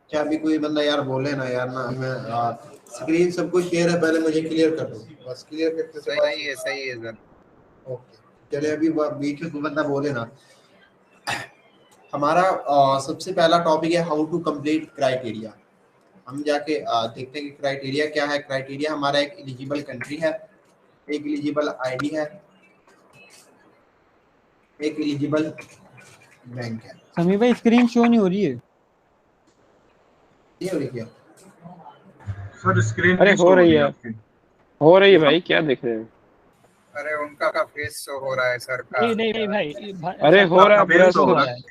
क्या अभी कोई बंदा यार बोले ना यार ना, मैं स्क्रीन सबको शेयर है, पहले मुझे क्लियर कर दो, बस क्लियर करने के बाद। सही है सर। ओके, चले अभी बीच में कोई बंदा बोले ना। हमारा सबसे पहला टॉपिक है हाउ टू कंप्लीट क्राइटेरिया। हम जाके देखते हैं कि क्राइटेरिया क्या है। क्राइटेरिया हमारा एक एलिजिबल कंट्री है, एक एलिजिबल आईडी है, एक एलिजिबल बैंक है। समीर भाई स्क्रीन शो नहीं हो रही है। ये हो रही क्या? सर स्क्रीन अरे नहीं हो शो रही रही है, आपकी। हो रही है भाई, क्या देख रहे हैं? अरे उनका का फेस शो हो रहा है सर का। नहीं नहीं नहीं भाई, अरे सर हो रहा है, आपका पूरा फेस हो हो शो। रहा रहा है,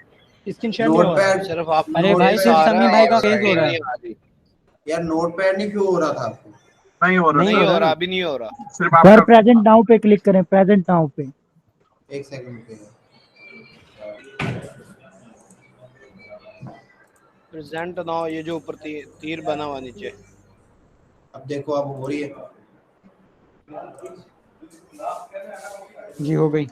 स्क्रीन शेयर नहीं हो रहा है। नोटपैड सिर्फ आप अरे भाई नोट सिर्फ आ समीर रहा भाई है का और फेस हो रहा है। नहीं आ रही। यार नोटपैड नहीं क्यों हो रहा था आपको? नहीं हो रहा नहीं सर, हो रहा, अभी नहीं हो रहा। सिर्फ सर आपका। प्रेजेंट नाउ पे क्लिक करें, प्रेजेंट नाउ पे। एक सेकंड के लिए। प्रेजेंट नाउ, ये जो ऊपर तीर बना हुआ नीचे। अब देखो, अब हो रही है। जी हो गई।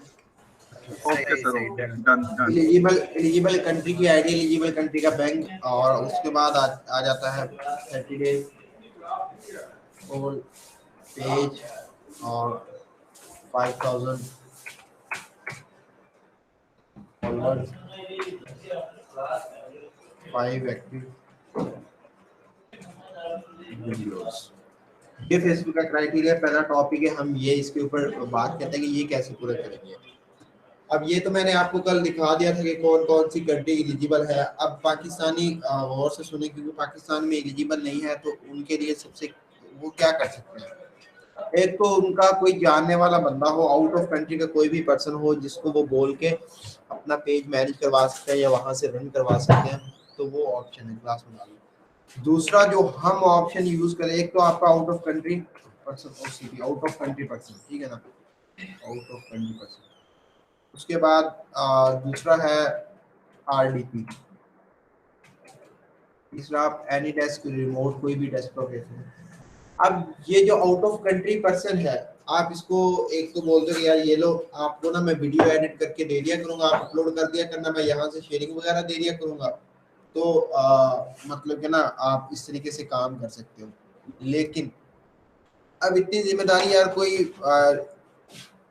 Okay sir, done done. Eligible country की आईडी, एलिजिबल कंट्री का बैंक, और उसके बाद आ जाता है 30 डेज और पेज और 5000 फॉलोअर्स, 5 एक्टिव वीडियोस। ये फेसबुक का क्राइटेरिया पहला टॉपिक है। हम ये इसके ऊपर बात करते हैं कि ये कैसे पूरा करेंगे। अब ये तो मैंने आपको कल दिखा दिया था कि कौन कौन सी कंट्री एलिजिबल है। अब पाकिस्तानी गौर से सुने, क्योंकि पाकिस्तान में एलिजिबल नहीं है, तो उनके लिए सबसे वो क्या कर सकते हैं। एक तो उनका कोई जानने वाला बंदा हो, आउट ऑफ कंट्री का कोई भी पर्सन हो, जिसको वो बोल के अपना पेज मैनेज करवा सकते हैं या वहां से रन करवा सकते हैं, तो वो ऑप्शन है क्लास में डालो। दूसरा जो हम ऑप्शन यूज करें, एक तो आपका out of country person, OCP out of country person, ठीक है ना, आउट ऑफ कंट्री पर्सन। उसके बाद दूसरा है आरडीपी। तीसरा आप एनी डेस्क रिमोट, कोई भी डेस्कटॉप है। अब ये जो आउट ऑफ कंट्री पर्सन है, आप इसको एक तो बोलते हो कि यार ये लो, आपको ना मैं वीडियो एडिट करके दे दिया करूंगा, आप अपलोड कर दिया करना, मैं यहाँ से शेयरिंग वगैरह दे दिया करूंगा, तो मतलब कि ना आप इस तरीके से काम कर सकते हो। लेकिन अब इतनी जिम्मेदारी यार कोई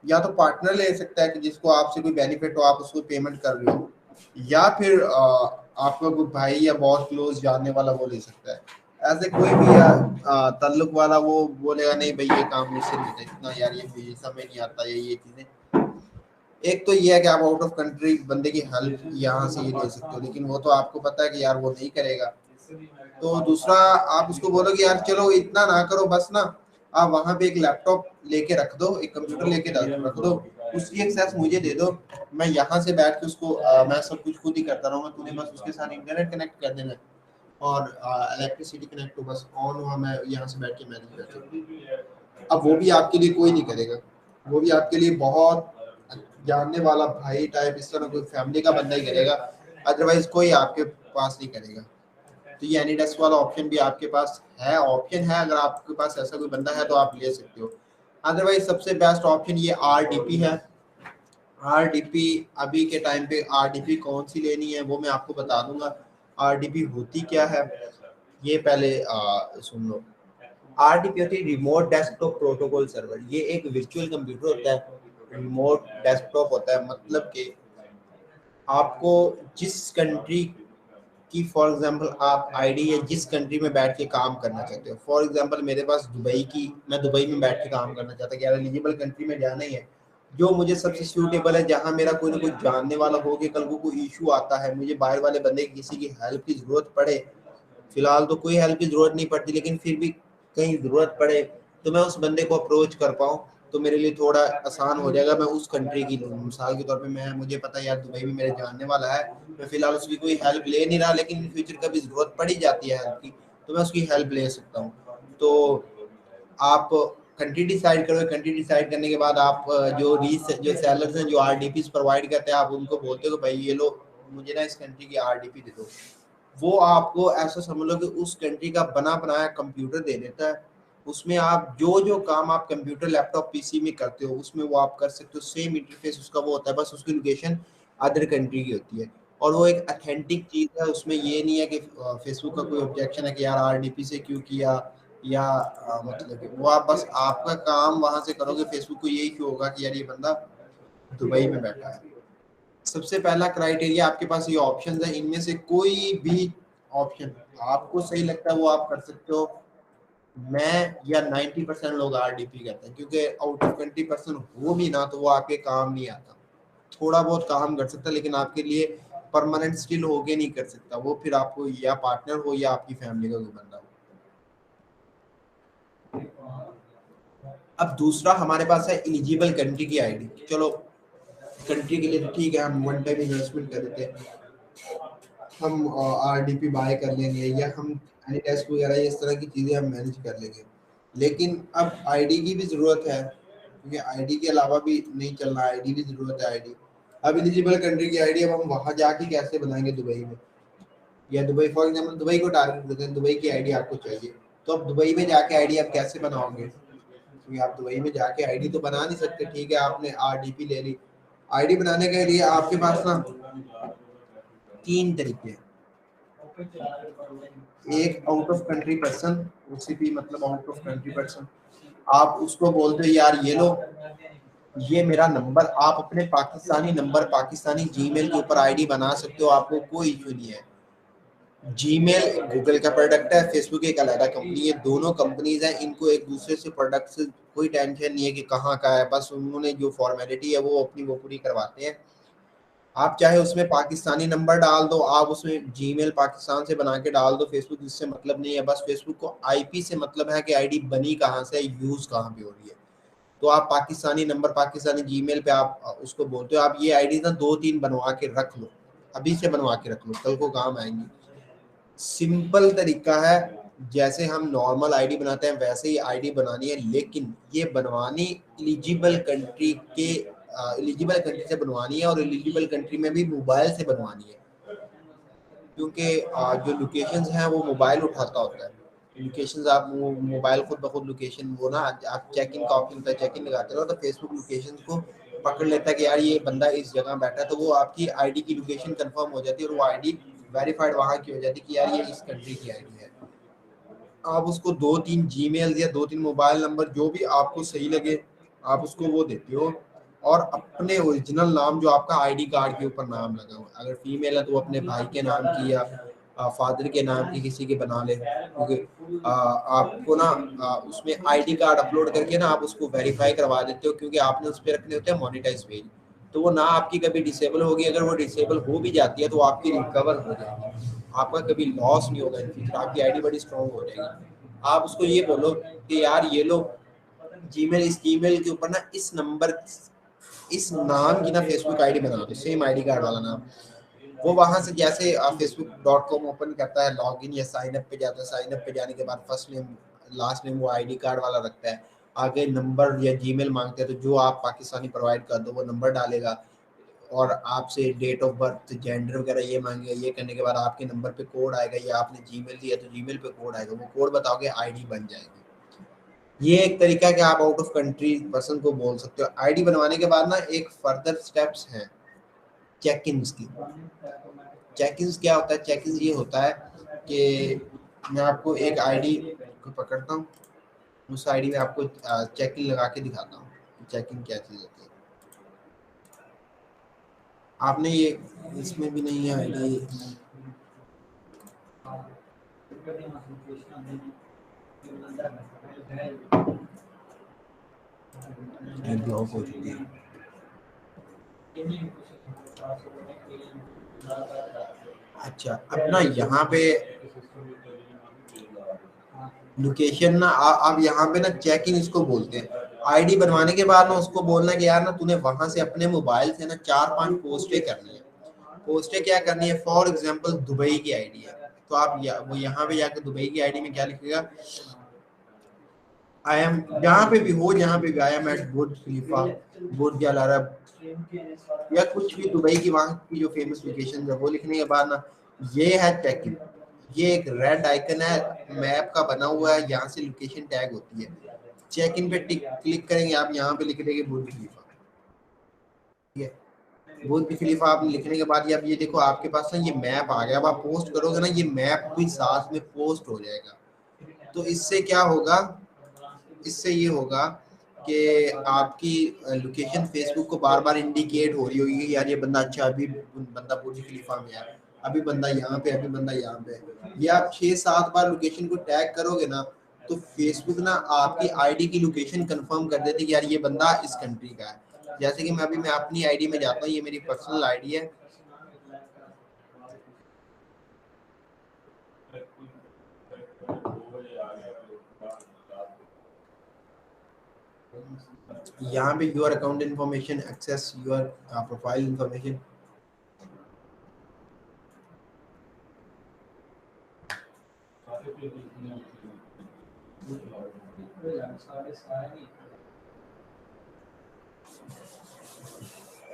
या तो पार्टनर ले सकता है कि जिसको आपसे कोई बेनिफिट हो, आप उसको पेमेंट कर रहे हो, या फिर आपका कोई भाई या बहुत क्लोज जानने वाला वो ले सकता है। ऐसे कोई भी ताल्लुक वाला वो बोलेगा नहीं भाई ये काम मुझसे नहीं होता, इतना यार ये मुझे समझ नहीं आता, ये चीजें। एक तो ये है कि आप आउट ऑफ कंट्री बंदे की हेल्प यहाँ से ये ले सकते हो, लेकिन वो तो आपको पता है कि यार वो नहीं करेगा। तो दूसरा आप उसको बोलो कि यार चलो इतना ना करो, बस ना आप वहां पे एक लैपटॉप लेके रख दो, एक कंप्यूटर लेके रख दो, उसकी एक्सेस मुझे दे दो, मैं यहाँ से बैठ के उसको मैं सब कुछ खुद ही करता रहूंगा, तूने बस उसके साथ इंटरनेट कनेक्ट कर देना और इलेक्ट्रिसिटी कनेक्ट हो, बस ऑन हुआ, मैं यहाँ से बैठ के मैनेज कर सकता। अब वो भी आपके लिए कोई नहीं करेगा, वो भी आपके लिए बहुत जानने वाला भाई टाइप, इस तरह कोई फैमिली का बंदा ही करेगा, अदरवाइज कोई आपके पास नहीं करेगा। तो ये एनीडेस्क वाला ऑप्शन भी आपके पास है, ऑप्शन है, अगर आपके पास ऐसा कोई बंदा है तो आप ले सकते हो। अदरवाइज सबसे बेस्ट ऑप्शन ये आरडीपी है। आरडीपी अभी के टाइम पे आरडीपी कौन सी लेनी है वो मैं आपको बता दूंगा। आरडीपी होती क्या है ये पहले सुन लो। आरडीपी होती है रिमोट डेस्कटॉप प्रोटोकॉल सर्वर। ये एक वर्चुअल कंप्यूटर होता है, रिमोट डेस्कटॉप होता है, मतलब कि आपको जिस कंट्री कि फॉर एग्जांपल आप आईडी या जिस कंट्री में बैठ के काम करना चाहते हो, फॉर एग्जांपल मेरे पास दुबई की, मैं दुबई में बैठ के काम करना चाहता हूँ, यार एलिजिबल कंट्री में जाना ही है, जो मुझे सबसे सूटेबल है, जहां मेरा कोई ना कोई जानने वाला हो कि कल को कोई इशू आता है, मुझे बाहर वाले बंदे किसी की हेल्प की जरूरत पड़े, फिलहाल तो कोई हेल्प की जरूरत नहीं पड़ती, लेकिन फिर भी कहीं जरूरत पड़े तो मैं उस बंदे को अप्रोच कर पाऊँ, तो मेरे लिए थोड़ा आसान हो जाएगा। मैं उस कंट्री की मिसाल के तौर पे मैं, मुझे पता है यार दुबई में मेरे जानने वाला है, मैं फिलहाल उसकी कोई हेल्प ले नहीं रहा, लेकिन इन फ्यूचर कभी जरूरत पड़ी जाती है हेल्प की, तो मैं उसकी हेल्प ले सकता हूँ। तो आप कंट्री डिसाइड करो, कंट्री डिसाइड करने के बाद आप जो सेलर्स हैं जो आरडीपी प्रोवाइड करते हैं, आप उनको बोलते हो भाई ये लो मुझे ना इस कंट्री की आरडीपी दे दो, वो आपको ऐसा समझ लो कि उस कंट्री का बना बनाया कंप्यूटर दे देता है। उसमें आप जो जो काम आप कंप्यूटर लैपटॉप पीसी में करते हो उसमें वो आप कर सकते हो, सेम इंटरफेस उसका वो होता है, बस उसकी लोकेशन अदर कंट्री की होती है। और वो एक ऑथेंटिक चीज़ है, उसमें ये नहीं है कि फेसबुक का कोई ऑब्जेक्शन है कि यार आरडीपी से क्यों किया, या मतलब कि वो आप बस आपका काम वहां से करोगे, फेसबुक को यही क्यों होगा कि यार ये बंदा दुबई में बैठा है। सबसे पहला क्राइटेरिया आपके पास ये ऑप्शन है, इनमें से कोई भी ऑप्शन आपको सही लगता है वो आप कर सकते हो। मैं या 90% लोग आरडीपी करते हैं, क्योंकि आउट ऑफ 20% हो भी ना तो वो आपके काम नहीं आता। थोड़ा बहुत काम कर सकता है लेकिन आपके लिए परमानेंट स्टिल होके नहीं कर सकता, वो फिर आपको या पार्टनर हो या आपकी फैमिली का कोई बंदा हो। अब दूसरा हमारे पास है एलिजिबल कंट्री की आईडी। चलो कंट्री के लिए तो ठीक है, हम वन टाइम इन्वेस्टमेंट कर देते हैं, हम आरडीपी बाय कर लेंगे या हम एनीडेस्क वगैरह इस तरह की चीज़ें हम मैनेज कर लेंगे। लेकिन अब आईडी की भी ज़रूरत है, क्योंकि आईडी के अलावा भी नहीं चलना, आईडी भी ज़रूरत है आईडी। अब एलिजिबल कंट्री की आईडी अब हम वहाँ जाके कैसे बनाएंगे दुबई में, या दुबई फॉर एग्जाम्पल दुबई को टारगेट करते हैं, दुबई की आईडी आपको चाहिए, तो अब दुबई में जाके आईडी आप कैसे बनाओगे, क्योंकि आप दुबई में जाके आईडी तो बना नहीं सकते। ठीक है, आपने आरडीपी ले ली, आईडी बनाने के लिए आपके पास ना 3 तरीके हैं। एक out of country person, OCP मतलब आउट ऑफ कंट्री पर्सन, आप उसको बोलते हो यार ये लो, ये मेरा नंबर, आप अपने पाकिस्तानी नंबर पाकिस्तानी जीमेल के ऊपर आईडी बना सकते हो, आपको कोई इशू नहीं है। जीमेल गूगल का प्रोडक्ट है, फेसबुक एक अलग कंपनी है, दोनों कंपनीज हैं, इनको एक दूसरे से प्रोडक्ट से कोई टेंशन नहीं है कि कहाँ का है, बस उन्होंने जो फॉर्मेलिटी है वो अपनी वो पूरी करवाते हैं। आप चाहे उसमें पाकिस्तानी नंबर डाल दो, आप उसमें जीमेल पाकिस्तान से बना के डाल दो, फेसबुक इससे मतलब नहीं है, बस फेसबुक को आईपी से मतलब है कि आईडी बनी कहाँ से, यूज कहाँ पे हो रही है। तो आप पाकिस्तानी नंबर पाकिस्तानी जीमेल पे आप उसको बोलते हो आप ये आईडी ना 2-3 बनवा के रख लो, अभी से बनवा के रख लो, कल को काम आएंगी। सिंपल तरीका है, जैसे हम नॉर्मल आईडी बनाते हैं वैसे ही आईडी बनानी है, लेकिन ये बनवानी एलिजिबल कंट्री के एलिजिबल कंट्री से बनवानी है, और एलिजिबल कंट्री में भी मोबाइल से बनवानी है, क्योंकि जो लोकेशंस हैं वो मोबाइल उठाता होता है। लोकेशंस आप मोबाइल खुद ब खुद लोकेशन वो ना आप चेक इन का ऑप्शन होता है, चेक इन लगाते हो तो फेसबुक लोकेशन को पकड़ लेता है कि यार ये बंदा इस जगह बैठा है, तो वो आपकी आईडी की लोकेशन कंफर्म हो जाती है और वो आईडी वेरीफाइड वहाँ की हो जाती है कि यार ये इस कंट्री की आईडी है। आप उसको 2-3 जीमेल या 2-3 मोबाइल नंबर जो भी आपको सही लगे आप उसको वो देते हो, और अपने ओरिजिनल नाम जो आपका आईडी कार्ड के ऊपर नाम लगा हुआ, अगर फीमेल है तो अपने भाई के नाम की या फादर के नाम की किसी के बना ले, क्योंकि आपको ना उसमें आईडी कार्ड अपलोड करके ना आप उसको वेरीफाई करवा देते हो, क्योंकि आपने उस पर रखने होते हैं मोनेटाइज पेज, तो वो ना आपकी कभी डिसेबल होगी, अगर वो डिसेबल हो भी जाती है तो आपकी रिकवर हो जाएगी, आपका कभी लॉस नहीं होगा इन फ्यूचर, आपकी आईडी बड़ी स्ट्रॉन्ग हो जाएगी। आप उसको ये बोलो कि यार ये लो जीमेल, इस जीमेल के ऊपर ना इस नंबर इस नाम की ना फेसबुक आईडी बना दो, सेम आईडी कार्ड वाला नाम। वो वहां से जैसे facebook.com ओपन करता है, लॉगिन या साइन अप पे जाता है, साइन अप पे जाने के बाद फर्स्ट नेम लास्ट नेम वो आईडी कार्ड वाला रखता है, आगे नंबर या जीमेल मांगते हैं तो जो आप पाकिस्तानी प्रोवाइड कर दो वो नंबर डालेगा, और आपसे डेट ऑफ बर्थ जेंडर वगैरह ये मांगेगा। ये करने के बाद आपके नंबर पे कोड आएगा, या आपने जीमेल दिया तो जीमेल पे कोड आएगा, वो कोड बताओगे आईडी बन जाएगी। ये एक तरीका है कि आप आउट ऑफ कंट्री पर्सन को बोल सकते हो। आईडी बनवाने के बाद ना एक फर्दर स्टेप्स हैं चेक इन्स की। चेक इन्स क्या होता है? चेक इन्स ये होता है कि मैं आपको एक आईडी को पकड़ता हूँ, उस आईडी में आपको चेक इन लगा के दिखाता हूँ चेक इन क्या चीज़ होती है। आपने ये इसमें भी नहीं है आईडी, ब्लॉक हो चुकी है। अच्छा, अपना यहाँ पे लोकेशन ना आप यहाँ पे ना चेक इन इसको बोलते हैं। आईडी बनवाने के बाद ना उसको बोलना कि यार ना तूने वहां से अपने मोबाइल से ना 4-5 पोस्टें करनी है। पोस्टें क्या करनी है? फॉर एग्जांपल दुबई की आईडी है तो आप वो यहाँ पे जाकर दुबई की आईडी में क्या लिखेगा, आई एम, जहाँ पे भी हो, जहाँ पे भी आई एम एट बुर्ज खलीफा, बुर्ज अल अरब, या कुछ भी दुबई की वहाँ की जो फेमस लोकेशन है वो लिखने के बाद ना ये है चेक इन। ये एक रेड आइकन है मैप का बना हुआ है, यहाँ से लोकेशन टैग होती है। चेक इन पे क्लिक करेंगे आप, यहाँ पे लिख देंगे बुर्ज खलीफा, ठीक है। बुर्ज खलीफा आपने लिखने के बाद ये अब ये देखो आपके पास ना ये मैप आ गया। अब आप पोस्ट करोगे ना ये मैप भी साथ में पोस्ट हो जाएगा। तो इससे क्या होगा, इससे ये होगा कि आपकी लोकेशन फेसबुक को बार बार इंडिकेट हो रही होगी कि यार ये बंदा अच्छा, अभी बंदा बुर्ज खलीफा में है, अभी बंदा यहाँ पे, अभी बंदा यहाँ पे। ये आप 6-7 बार लोकेशन को टैग करोगे ना तो फेसबुक ना आपकी आईडी की लोकेशन कंफर्म कर देते कि यार ये बंदा इस कंट्री का है। जैसे कि मैं अपनी आईडी में जाता हूँ, ये मेरी पर्सनल आईडी है। यहाँ पे your account information, access your profile information.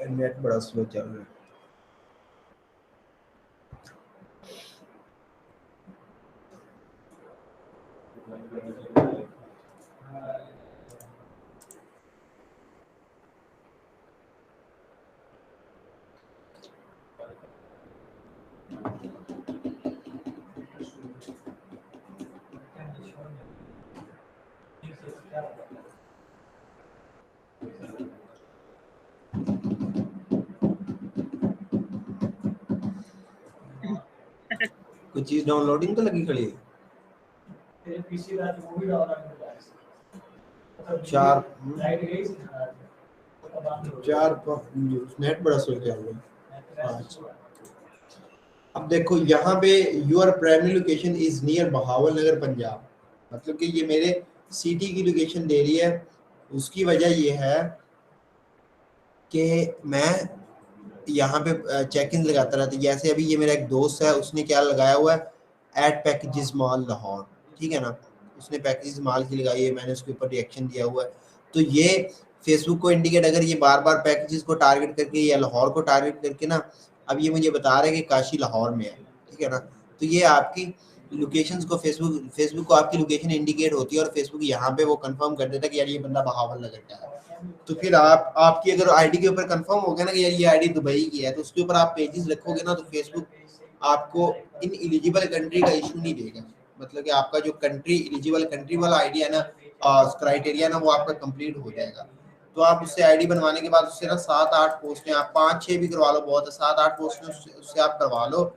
Net बड़ा स्लो चल रहा है। कुछ चीज डाउनलोडिंग तो लगी खड़ी है। 4 नेट बड़ा स्लो चल रहा है। अब देखो यहाँ पे your primary location is near Bahawalnagar Punjab, मतलब कि ये मेरे सिटी की लोकेशन दे रही है। उसकी वजह ये है कि मैं यहाँ पे चेक इन लगाता रहता। जैसे अभी ये मेरा एक दोस्त है, उसने क्या लगाया हुआ है, एड पैकेजेस मॉल लाहौर, ठीक है ना, उसने पैकेजेस मॉल की लगाई है, मैंने उसके ऊपर रिएक्शन दिया हुआ है। तो ये फेसबुक को इंडिकेट, अगर ये बार बार पैकेजेस को टारगेट करके या लाहौर को टारगेट करके ना, अब ये मुझे बता रहे हैं कि काशी लाहौर में है, ठीक है ना, तो ये आपकी लोकेशंस को फेसबुक को आपकी लोकेशन इंडिकेट होती है और फेसबुक यहाँ पे वो कंफर्म कर देता है कि यार ये बंदा बहावल नगर का है। तो फिर आपकी अगर आईडी के ऊपर कंफर्म हो गया ना कि यार ये आईडी दुबई की है, तो उसके ऊपर आप पेजेस रखोगे ना तो फेसबुक आपको इन एलिजिबल कंट्री का इशू नहीं देगा। मतलब कि आपका जो कंट्री एलिजिबल कंट्री वाला आईडी है ना, क्राइटेरिया ना, वो आपका कंप्लीट हो जाएगा। तो आप उससे आईडी बनवाने के बाद उससे ना 7-8 पोस्टें, आप 5-6 भी करवा लो, बहुत है, 7-8 पोस्टें उससे आप करवा लो।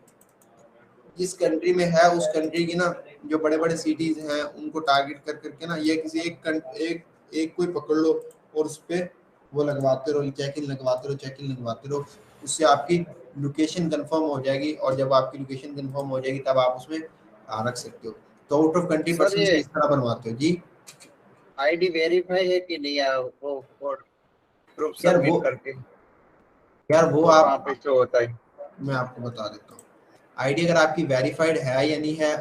जिस कंट्री में है उस कंट्री की ना जो बड़े बड़े सिटीज हैं उनको टारगेट कर करके ना, ये किसी एक कोई पकड़ लो और उस पर वो लगवाते रहो, चेक इन लगवाते रहो। उससे आपकी लोकेशन कंफर्म हो जाएगी और जब आपकी लोकेशन कंफर्म हो जाएगी तब आप उसमें रख सकते हो। तो आउट ऑफ कंट्री पर्सन इस तरह बनवाते हो जी। आईडी वेरीफाई है कि नहीं है वो प्रूफ सबमिट करके यार वो आप पे शो होता है। मैं आपको बता देता हूँ आईडी अगर आपकी वेरीफाइड है या नहीं है।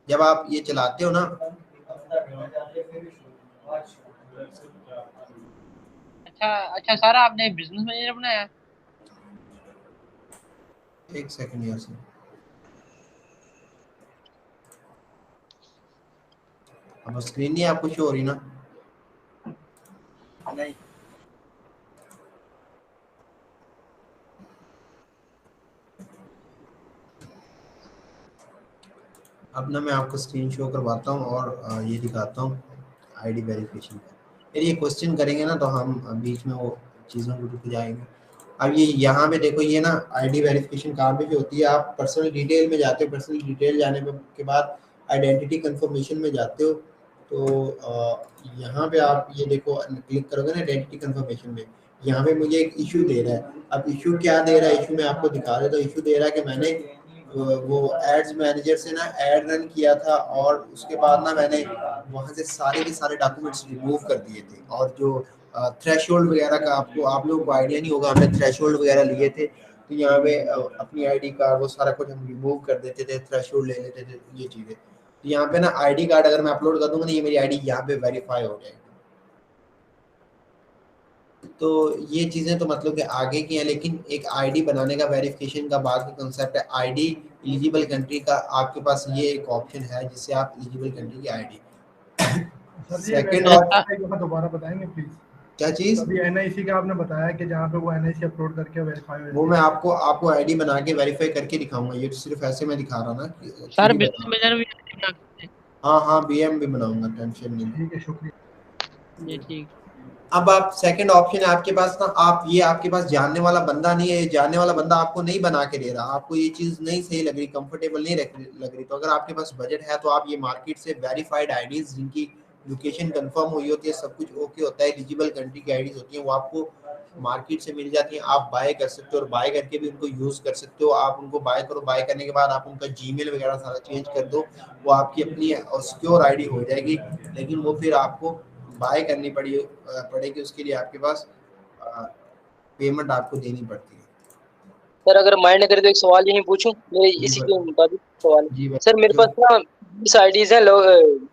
जब आप ये चलाते हो ना, अच्छा सर, आपने बिजनेस मैनेजर बनाया? एक सेकंड यहाँ से, अब स्क्रीन नहीं आपको शो हो रही ना? नहीं, अब ना मैं आपको स्क्रीन शो करवाता हूँ और ये दिखाता हूँ आईडी वेरिफिकेशन का। फिर ये क्वेश्चन करेंगे ना तो हम बीच में वो चीज़ों को रुक जाएंगे। अब ये यहाँ पे देखो, ये ना आईडी वेरिफिकेशन कहाँ पे होती है, आप पर्सनल डिटेल में जाते हो, पर्सनल डिटेल जाने के बाद आइडेंटिटी कंफर्मेशन में जाते हो। तो यहाँ पे आप ये देखो क्लिक करोगे ना आइडेंटिटी कंफर्मेशन में, यहाँ पे मुझे एक इशू दे रहा है। अब इशू क्या दे रहा है, इशू मैं आपको दिखा देता हूँ। इशू दे रहा है कि मैंने वो एड्स मैनेजर से ना ऐड रन किया था और उसके बाद ना मैंने वहाँ से सारे के सारे डॉक्यूमेंट्स रिमूव कर दिए थे। और जो थ्रेशोल्ड वगैरह का आप लोगों को आइडिया नहीं होगा, हमने थ्रेशोल्ड वगैरह लिए थे। तो यहाँ पे अपनी आईडी कार्ड वो सारा कुछ हम रिमूव कर देते थे, थ्रेशोल्ड ले लेते थे, ये चीज़ें। तो यहाँ पे ना आईडी कार्ड अगर मैं अपलोड कर दूंगा ना, ये मेरी आईडी यहाँ पे वेरीफाई हो जाएगी। तो ये चीज़ें तो मतलब कि आगे की हैं, लेकिन एक आईडी बनाने का वेरिफिकेशन का बाकी कंसेप्ट है आईडी एलिजिबल कंट्री का। आपके पास ये एक ऑप्शन है जिससे आप एलिजिबल कंट्री की आईडी। सेकंड ऑप्शन दोबारा बताएंगे प्लीज। क्या चीज? अभी एनआईसी का आपने बताया कि जहाँ पे वो एनआईसी अपलोड करके वेरीफाई हो वो मैं आपको आईडी बना के वेरीफाई करके दिखाऊंगा, ये तो सिर्फ ऐसे मैं दिखा रहा ना कि सर actually बिजनेस मैनेजर भी बना सकते हैं। हाँ बीएम भी बनाऊंगा, टेंशन नहीं। ठीक है, शुक्रिया जी ठीक। अब आप सेकंड ऑप्शन है आपके पास ना, आप ये आपके पास जानने वाला बंदा नहीं है, जानने वाला बंदा आपको नहीं बना के दे रहा, आपको ये चीज नहीं सही लग रही, कंफर्टेबल नहीं लग रही, तो अगर आपके पास बजट है तो आप ये मार्केट से वेरीफाइड आईडीज जिनकी लोकेशन कंफर्म हुई होती है, सब कुछ ओके होता है, एलिजिबल कंट्री की आईडीज होती है, वो आपको मार्केट से मिल जाती है, आप बाय कर सकते हो और बाय करके भी उनको यूज कर सकते हो। आप उनको बाय करो, बाय करने के बाद आप उनका जीमेल वगैरह सारा चेंज कर दो, वो आपकी अपनी सिक्योर आईडी हो जाएगी, लेकिन वो फिर आपको बाय करनी पड़ेगी, उसके लिए आपके पास पेमेंट आपको देनी पड़ती है। सर अगर माइंड करे तो एक सवाल यही पूछूं, मेरे इसी के मुताबिक सवाल है। सर मेरे पास ना 20 आईडीज हैं,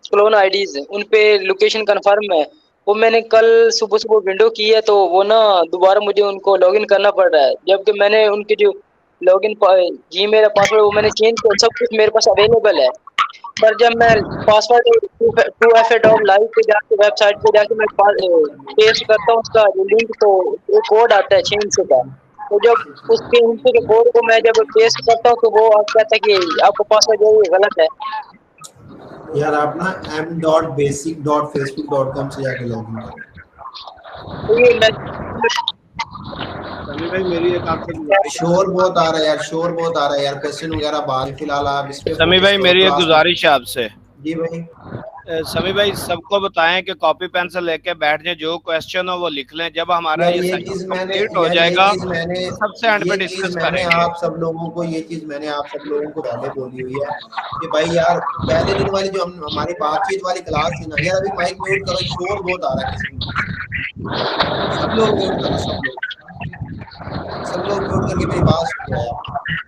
क्लोन आईडीज, उन पे लोकेशन कंफर्म है, वो मैंने कल सुबह विंडो की है, तो वो ना दोबारा मुझे उनको लॉगिन करना पड़ रहा है, जबकि मैंने उनके जो लॉगिन जीमेल पासवर्ड वो मैंने चेंज किया, सब कुछ मेरे पास अवेलेबल है, पर जब मैं पासवर्ड 2FA लाइव पे जाके वेबसाइट पे जाके मैं पेस्ट करता हूँ उसका जो लिंक, तो एक कोड आता है 6 अंक का, तो जब उसके इंच के कोड को मैं जब पेस्ट करता हूँ तो वो कहता है कि आपका पासवर्ड जो है गलत है। यार आप ना m.basic.facebook.com से जाके लॉगिन करो। समी भाई मेरी एक आपसे शोर बहुत आ रहा है यार, शोर बहुत आ रहा है यार, क्वेश्चन वगैरह बाद फिलहाल आप इस पे समी भाई मेरी एक गुजारिश है आपसे। जी भाई। समी भाई सबको बताएं कि कॉपी पेंसिल लेके बैठ जाए, जो क्वेश्चन हो वो लिख लें, जब हमारा ये चीज कंप्लीट हो जाएगा सबसे एंड पे ये डिस्कस चीज मैंने करेंगे। आप सब लोगों को पहले बोली हुई है कि भाई यार पहले दिन वाली जो हमारी बातचीत वाली क्लास थी ना यार, अभी माइक म्यूट करो, शोर बहुत आ रहा है किसी में, सब लोग म्यूट करो, सब लोग म्यूट करके मेरी बात सुनो यार,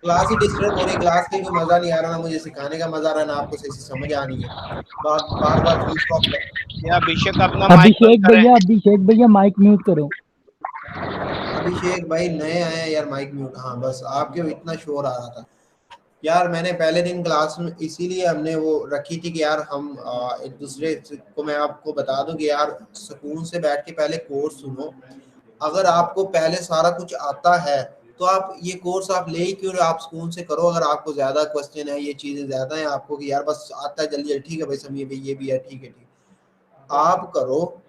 क्लास ही डिस्टर्ब हो रही, क्लास में कोई मजा नहीं आ रहा, ना मुझे सिखाने का मजा आ रहा है, ना आपको सही से समझ आ रही है, बार बार फुल स्टॉप। या अभिषेक अपना माइक बंद करें। अभिषेक भैया माइक म्यूट करो। अभिषेक भाई नए आए हैं यार, माइक म्यूट। हाँ बस आपके इतना शोर आ रहा था यार, मैंने पहले दिन क्लास में इसीलिए हमने वो रखी थी कि यार हम एक दूसरे को, मैं आपको बता दूं कि यार सुकून से बैठ के पहले कोर्स सुनो, अगर आपको पहले सारा कुछ आता है तो आप ये कोर्स आप ले ही क्यों, आप सुकून से करो, अगर आपको ज्यादा क्वेश्चन है, ये चीजें ज्यादा है आपको कि यार बस आता है जल्दी, ठीक है भाई समी भाई ये भी है, ठीक है आप करो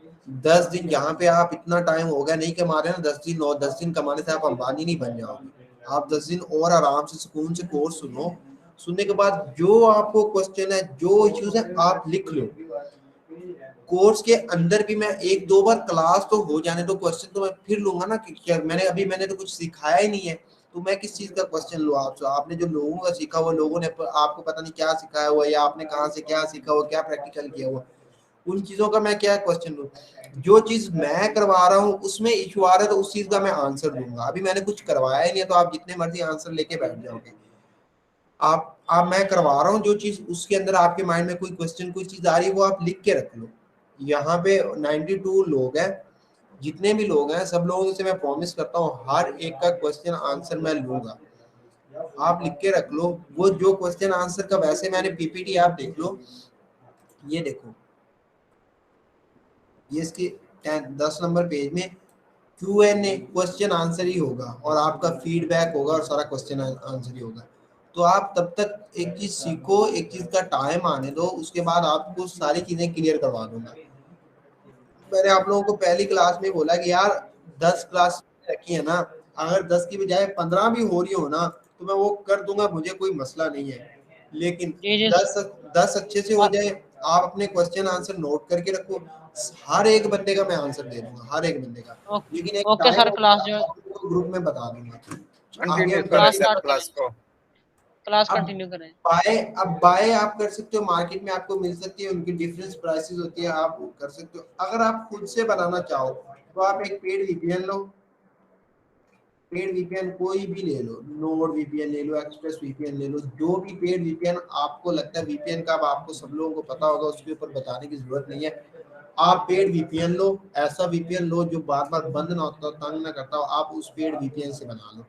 10 दिन, यहाँ पे आप इतना टाइम हो गया नहीं कमा रहे ना, 10 दिन कमाने से आप अंबानी नहीं बन जाओगे, आप 10 दिन और आराम से सुकून से कोर्स सुनो, सुनने के बाद जो आपको क्वेश्चन है, जो इश्यूज है आप लिख लो, कोर्स के अंदर भी मैं 1-2 बार क्लास तो हो जाने दो, क्वेश्चन तो मैं फिर लूंगा ना कि क्या मैंने तो कुछ सिखाया ही नहीं है, तो मैं किस चीज का क्वेश्चन लूँ आपसे, आपने जो लोगों का सीखा हुआ, लोगों ने आपको पता नहीं क्या सिखाया हुआ, या आपने कहाँ से क्या सीखा हुआ, क्या प्रैक्टिकल किया हुआ, उन चीजों का मैं क्या क्वेश्चन लूँ, जो चीज मैं करवा रहा हूँ उसमें इशू आ रहा है तो उस चीज का मैं आंसर दूंगा, अभी मैंने कुछ करवाया ही नहीं है तो आप जितने मर्जी आंसर लेके बैठ जाओगे, आप मैं करवा रहा हूँ जो चीज उसके अंदर आपके माइंड में कोई क्वेश्चन कोई चीज आ रही है वो आप लिख के रख लो। यहाँ पे 92 लोग हैं, जितने भी लोग हैं सब लोगों से मैं प्रॉमिस करता हूँ हर एक का क्वेश्चन आंसर मैं लूंगा, आप लिख के रख लो, वो जो क्वेश्चन आंसर का, वैसे मैंने पीपीटी आप देख लो, ये देखो ये इसके 10 नंबर पेज में Q&A क्वेश्चन आंसर ही होगा और आपका फीडबैक होगा और सारा क्वेश्चन आंसर ही होगा, तो आप तब तक एक चीज सीखो, एक चीज का टाइम आने दो, उसके बाद आपको सारी चीजें क्लियर करवा दूंगा। मैंने आप लोगों को पहली क्लास में बोला कि यार 10 क्लास रखी है ना, अगर 10 की बजाय 15 भी हो रही हो ना तो मैं वो कर दूंगा, मुझे कोई मसला नहीं है, लेकिन 10 अच्छे से हो जाए, आप अपने क्वेश्चन आंसर नोट करके रखो, हर एक बंदे का मैं आंसर दे दूंगा, हर एक बंदे का, लेकिन एक ओके सर, क्लास जो ग्रुप में बता दूंगा, क्लास कंटिन्यू करें। बाय आप कर सकते हो, मार्केट में आपको मिल सकती है, उनकी डिफरेंस प्राइसेस होती है, आप कर सकते हो, अगर आप खुद से बनाना चाहो तो आप एक पेड वीपीएन लो, पेड वीपीएन कोई भी ले लो, नोड वीपीएन ले लो, एक्सप्रेस वीपीएन ले लो, जो भी पेड वीपीएन आपको लगता है, वीपीएन का आपको सब लोगों को पता होगा, उसके ऊपर बताने की जरूरत नहीं है, आप पेड वीपीएन लो, ऐसा वीपीएन लो जो बार बार बंद ना होता, तंग ना करता हो, आप उस पेड वीपीएन से बना लो।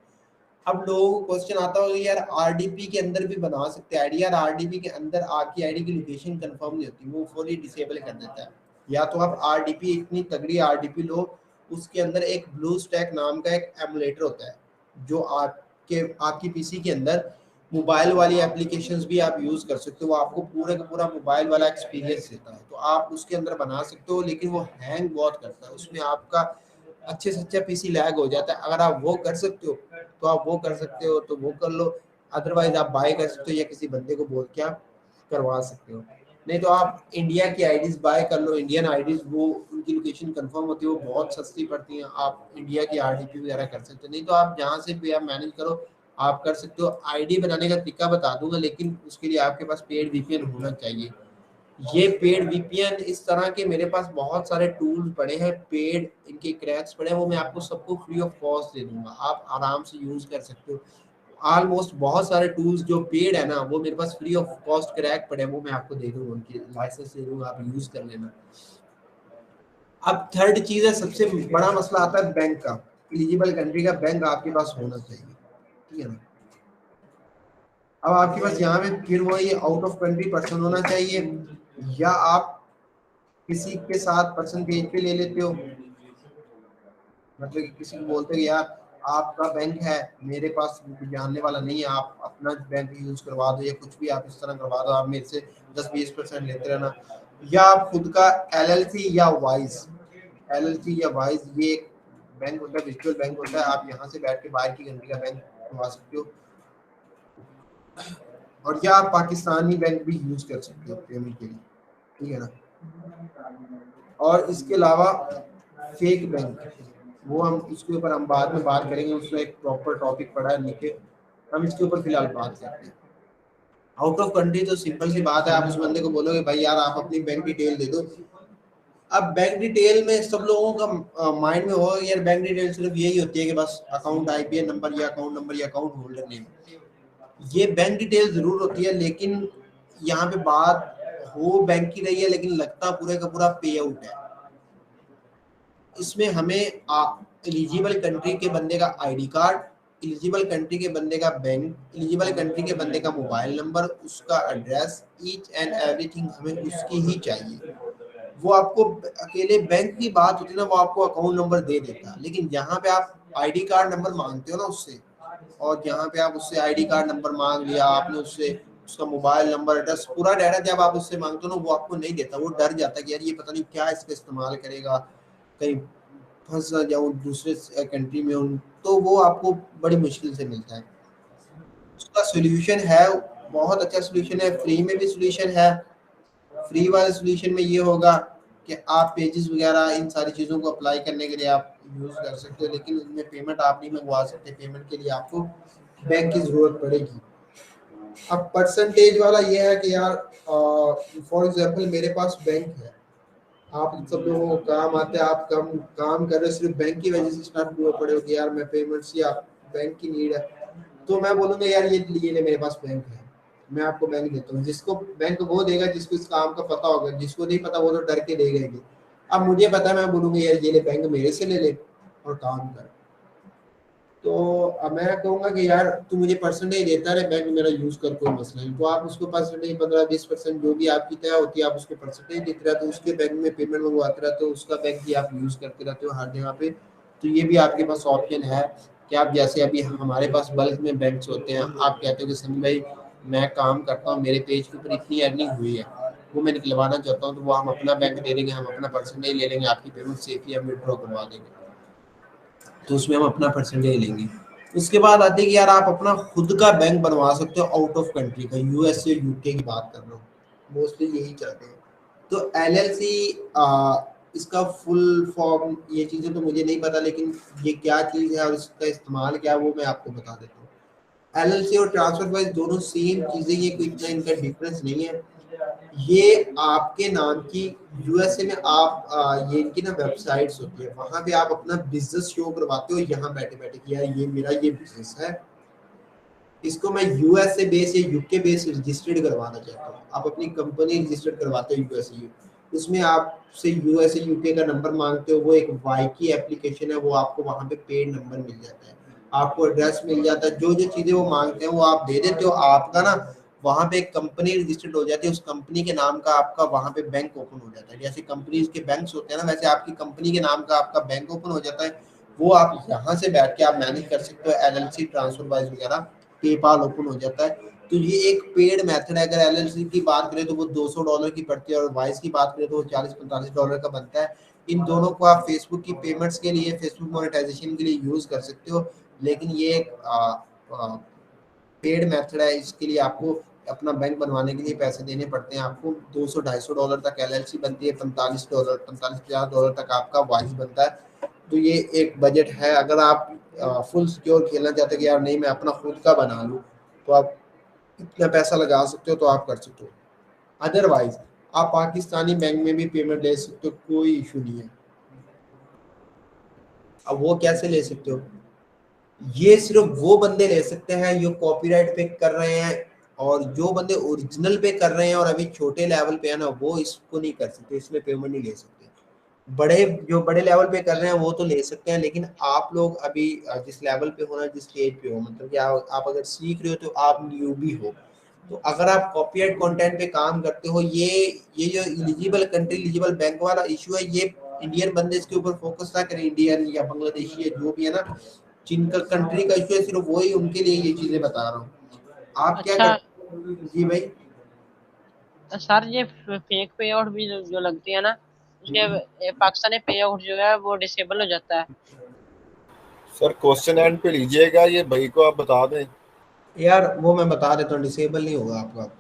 अब लोगों को क्वेश्चन आता होगा यार आरडीपी के अंदर भी बना सकते हैं आईडी, यार आरडीपी के अंदर आपकी आईडी की लोकेशन कंफर्म नहीं होती, वो फुली डिसेबल कर देता है, या तो आप आरडीपी इतनी तगड़ी आरडीपी लो उसके अंदर एक ब्लू स्टैक नाम का एक एमुलेटर होता है जो आपकी पीसी के अंदर मोबाइल वाली एप्लीकेशंस भी आप यूज कर सकते हो, वो आपको पूरा का पूरा मोबाइल वाला एक्सपीरियंस देता है। तो आप उसके अंदर बना सकते हो, लेकिन वो हैंग बहुत करता है, उसमें आपका अच्छे से अच्छा पीसी लैग हो जाता है। अगर आप वो कर सकते हो तो आप वो कर सकते हो, तो वो कर लो, अदरवाइज आप बाय कर सकते हो या किसी बंदे को बोल के आप करवा सकते हो। नहीं तो आप इंडिया की आईडीज बाय कर लो, इंडियन आईडीज, वो उनकी लोकेशन कंफर्म होती है, वो बहुत सस्ती पड़ती हैं, आप इंडिया की आरडीपी वगैरह कर सकते हो। नहीं तो आप जहाँ से भी आप मैनेज करो आप कर सकते हो। आईडी बनाने का तरीका बता दूंगा, लेकिन उसके लिए आपके पास पेड वीपीएन होना चाहिए। ये पेड वीपीएन इस तरह के मेरे पास बहुत सारे टूल्स पड़े हैं, पेड इनके क्रैक्स पड़े हैं, वो मैं आपको सबको फ्री ऑफ कॉस्ट दे दूंगा, आप आराम से यूज कर सकते हो। ऑलमोस्ट बहुत सारे टूल्स जो पेड है ना वो मेरे पास फ्री ऑफ कॉस्ट क्रैक पड़े हैं, वो मैं आपको दे दूंगा, उनकी लाइसेंस दे दूंगा, आप यूज कर लेना। अब थर्ड चीज है, सबसे बड़ा मसला आता है बैंक का। एलिजिबल कंट्री का बैंक आपके पास होना चाहिए, ठीक है ना। अब आपके पास यहाँ पे फिर वो ये आउट ऑफ कंट्री पर्सन होना चाहिए, या आप किसी के साथ परसेंटेज पे ले लेते हो, मतलब कि किसी को बोलते हो यार आपका बैंक है, मेरे पास जानने वाला नहीं है, आप अपना बैंक यूज करवा दो या कुछ भी आप इस तरह करवा दो, आप मेरे से 10-20% लेते रहना। या आप खुद का एलएलसी या वाइज, एलएलसी या वाइज ये बैंक होता है, वर्चुअल बैंक होता है, आप यहाँ से बैठ के बाहर की कंट्री का बैंक करवा सकते हो। और या आप पाकिस्तानी बैंक भी यूज कर सकते हो पेमेंट के लिए, ठीक है ना। और इसके अलावा फेक बैंक, वो हम इसके ऊपर हम बाद में बात करेंगे, उसमें एक प्रॉपर टॉपिक पड़ा है नीचे, हम इसके ऊपर फिलहाल बात करते हैं। आउट ऑफ कंट्री तो सिंपल सी बात है, आप उस बंदे को बोलोगे भाई यार आप अपनी बैंक डिटेल दे दो। अब बैंक डिटेल में सब लोगों का माइंड में हो यार बैंक डिटेल सिर्फ यही होती है कि बस अकाउंट आईपीएन नंबर या अकाउंट होल्डर नेम, ये बैंक डिटेल जरूर होती है, लेकिन यहाँ पे बात हो बैंक की रही है, लेकिन लगता पूरे का पूरा पे आउट है। इसमें हमें एलिजिबल कंट्री के बंदे का आईडी कार्ड, एलिजिबल कंट्री के बंदे का बैंक, एलिजिबल कंट्री के बंदे का मोबाइल नंबर, उसका एड्रेस, ईच एंड एवरीथिंग हमें उसकी ही चाहिए। वो आपको अकेले बैंक की बात होती है ना, वो आपको अकाउंट नंबर दे देता है, लेकिन यहाँ पे आप आईडी कार्ड नंबर मांगते हो ना उससे, और यहाँ पे आप उससे आईडी कार्ड नंबर मांग लिया आपने उससे, उसका मोबाइल नंबर, एड्रेस, पूरा डाटा जब आप उससे मांगते हो ना, वो आपको नहीं देता, वो डर जाता है कि यार ये पता नहीं क्या इसका इस्तेमाल करेगा, कहीं फंस ना जाऊं दूसरे कंट्री में उन, तो वो आपको बड़ी मुश्किल से मिलता है। उसका सोल्यूशन है, बहुत अच्छा सोल्यूशन है, फ्री में भी सोल्यूशन है। फ्री वाले सोल्यूशन में ये होगा कि आप पेजेस वगैरह इन सारी चीज़ों को अप्लाई करने के लिए आप यूज़ कर सकते हो, लेकिन उनमें पेमेंट आप नहीं मंगवा सकते, पेमेंट के लिए आपको बैंक की ज़रूरत पड़ेगी। अब परसेंटेज वाला ये है कि यार फॉर एग्जांपल मेरे पास बैंक है, आप सब लोगों को काम आते हैं, आप काम कर रहे हो सिर्फ बैंक की वजह से स्टार्ट हुए पड़े हो कि यार मैं पेमेंट्स या बैंक की नीड है, तो मैं बोलूँगा यार ये मेरे पास बैंक है, मैं आपको बैंक देता हूँ। जिसको बैंक वो देगा जिसको इस काम का पता होगा, जिसको नहीं पता वो तो डर के देगा ही। अब मुझे पता है, मैं बोलूँगा यार ये ले बैंक मेरे से ले ले और काम कर। तो अब मैं कहूँगा कि यार तू मुझे परसेंटेज देता रहे, बैंक मेरा यूज़ कर, कोई मसला नहीं। तो आप उसको परसेंटेज 15-20% जो भी आपकी तय होती है आप उसको परसेंटेज देते रहते हो, उसके बैंक में पेमेंट मंगवाते रहते हो, उसका बैंक भी आप यूज़ करते रहते हो हर जगह पे। तो ये भी आपके पास ऑप्शन है कि आप जैसे अभी हमारे पास बल्क में बैंक्स होते हैं, आप कहते हो कि सनी भाई मैं काम करता हूँ, मेरे पेज के ऊपर इतनी अर्निंग हुई है, वो मैं निकलवाना चाहता हूँ, तो वो हम अपना बैंक दे देंगे, हम अपना परसेंटेज ले लेंगे, आपकी पेमेंट सेफली हम विड्रॉ करवा देंगे, तो उसमें हम अपना परसेंटेज लेंगे। उसके बाद आते हैं कि यार आप अपना खुद का बैंक बनवा सकते हो आउट ऑफ कंट्री का, यूएसए यूके की बात कर रहा हूँ, मोस्टली यही चाहते हैं। तो एलएलसी इसका फुल फॉर्म ये चीज़ें तो मुझे नहीं पता, लेकिन ये क्या चीज़ है और इसका इस्तेमाल क्या है वो मैं आपको बता देता हूँ। एलएलसी और ट्रांसफर वाइज दोनों सेम चीज़ें, ये कोई इतना इनका डिफरेंस नहीं है। ये आपके नाम की यूएसए में आप ये इनकी ना वेबसाइट्स होती है, वहां पे आप अपना बिजनेस शो करवाते हो यहाँ बैठे बैठे कि यार ये मेरा ये बिजनेस है, इसको मैं यूएसए बेस या यूके बेस रजिस्टर्ड करवाना चाहता हूँ। आप अपनी कंपनी रजिस्टर्ड करवाते हो यूएसए, उसमें आपसे यूएसए यूके का नंबर मांगते हो, वो एक वाई की एप्लीकेशन है, वो आपको वहाँ पे पेड नंबर मिल जाता है, आपको एड्रेस मिल जाता है, जो जो चीज़ें वो मांगते हैं वो आप दे देते हो, आपका ना वहाँ पे एक कंपनी रजिस्टर्ड हो जाती है, उस कंपनी के नाम का आपका वहाँ पे बैंक ओपन हो जाता है। जैसे कंपनीज के बैंक्स होते हैं ना, वैसे आपकी कंपनी के नाम का आपका बैंक ओपन हो जाता है। वो आप यहाँ से बैठ के आप मैनेज कर सकते हो, LLC ट्रांसफर वाइज वगैरह, पेपाल ओपन हो जाता है। तो ये एक पेड मेथड है। अगर LLC की बात करें तो वो $200 की पड़ती है, और वाइज की बात करें तो वो $40-45 का बनता है। इन दोनों को आप फेसबुक की पेमेंट्स के लिए, फेसबुक मोनेटाइजेशन के लिए यूज कर सकते हो, लेकिन ये एक पेड मेथड है। इसके लिए आपको अपना बैंक बनवाने के लिए पैसे देने पड़ते हैं। आपको $200-250 तक LLC बनती है, $45-50 तक आपका वाइज बनता है। तो ये एक बजट है। अगर आप फुल सिक्योर खेलना चाहते हैं कि यार नहीं मैं अपना खुद का बना लूँ, तो आप इतना पैसा लगा सकते हो, तो आप कर सकते हो। अदरवाइज आप पाकिस्तानी बैंक में भी पेमेंट ले सकते हो, कोई इशू नहीं है। अब वो कैसे ले सकते हो? ये सिर्फ वो बंदे ले सकते हैं जो कॉपीराइट पे कर रहे हैं, और जो बंदे ओरिजिनल पे कर रहे हैं और अभी छोटे लेवल पे है ना, वो इसको नहीं कर सकते, इसमें पेमेंट नहीं ले सकते। जो बड़े लेवल पे कर रहे हैं वो तो ले सकते हैं, लेकिन आप लोग अभी जिस लेवल पे हो ना, जिस स्टेज पे हो, मतलब कि आप अगर सीख रहे हो तो आप न्यूबी हो, तो अगर आप कॉपीराइट कंटेंट पे काम करते हो, ये जो एलिजिबल कंट्री एलिजिबल बैंक वाला इशू है, ये इंडियन बंदे इसके ऊपर फोकस ना करें। इंडियन या बांग्लादेशी या जो भी है ना, जिनका कंट्री का इशू है, सिर्फ वही, उनके लिए ये चीजें बता रहा हूँ। आप क्या करते? जी भाई सर ये फेक पे आउट भी जो लगती है ना, उसके पाकिस्तानी पे आउट जो है वो डिसेबल हो जाता है। सर क्वेश्चन एंड पे लीजिएगा, ये भाई को आप बता दें। यार वो मैं बता देता हूँ, डिसेबल नहीं होगा आपका।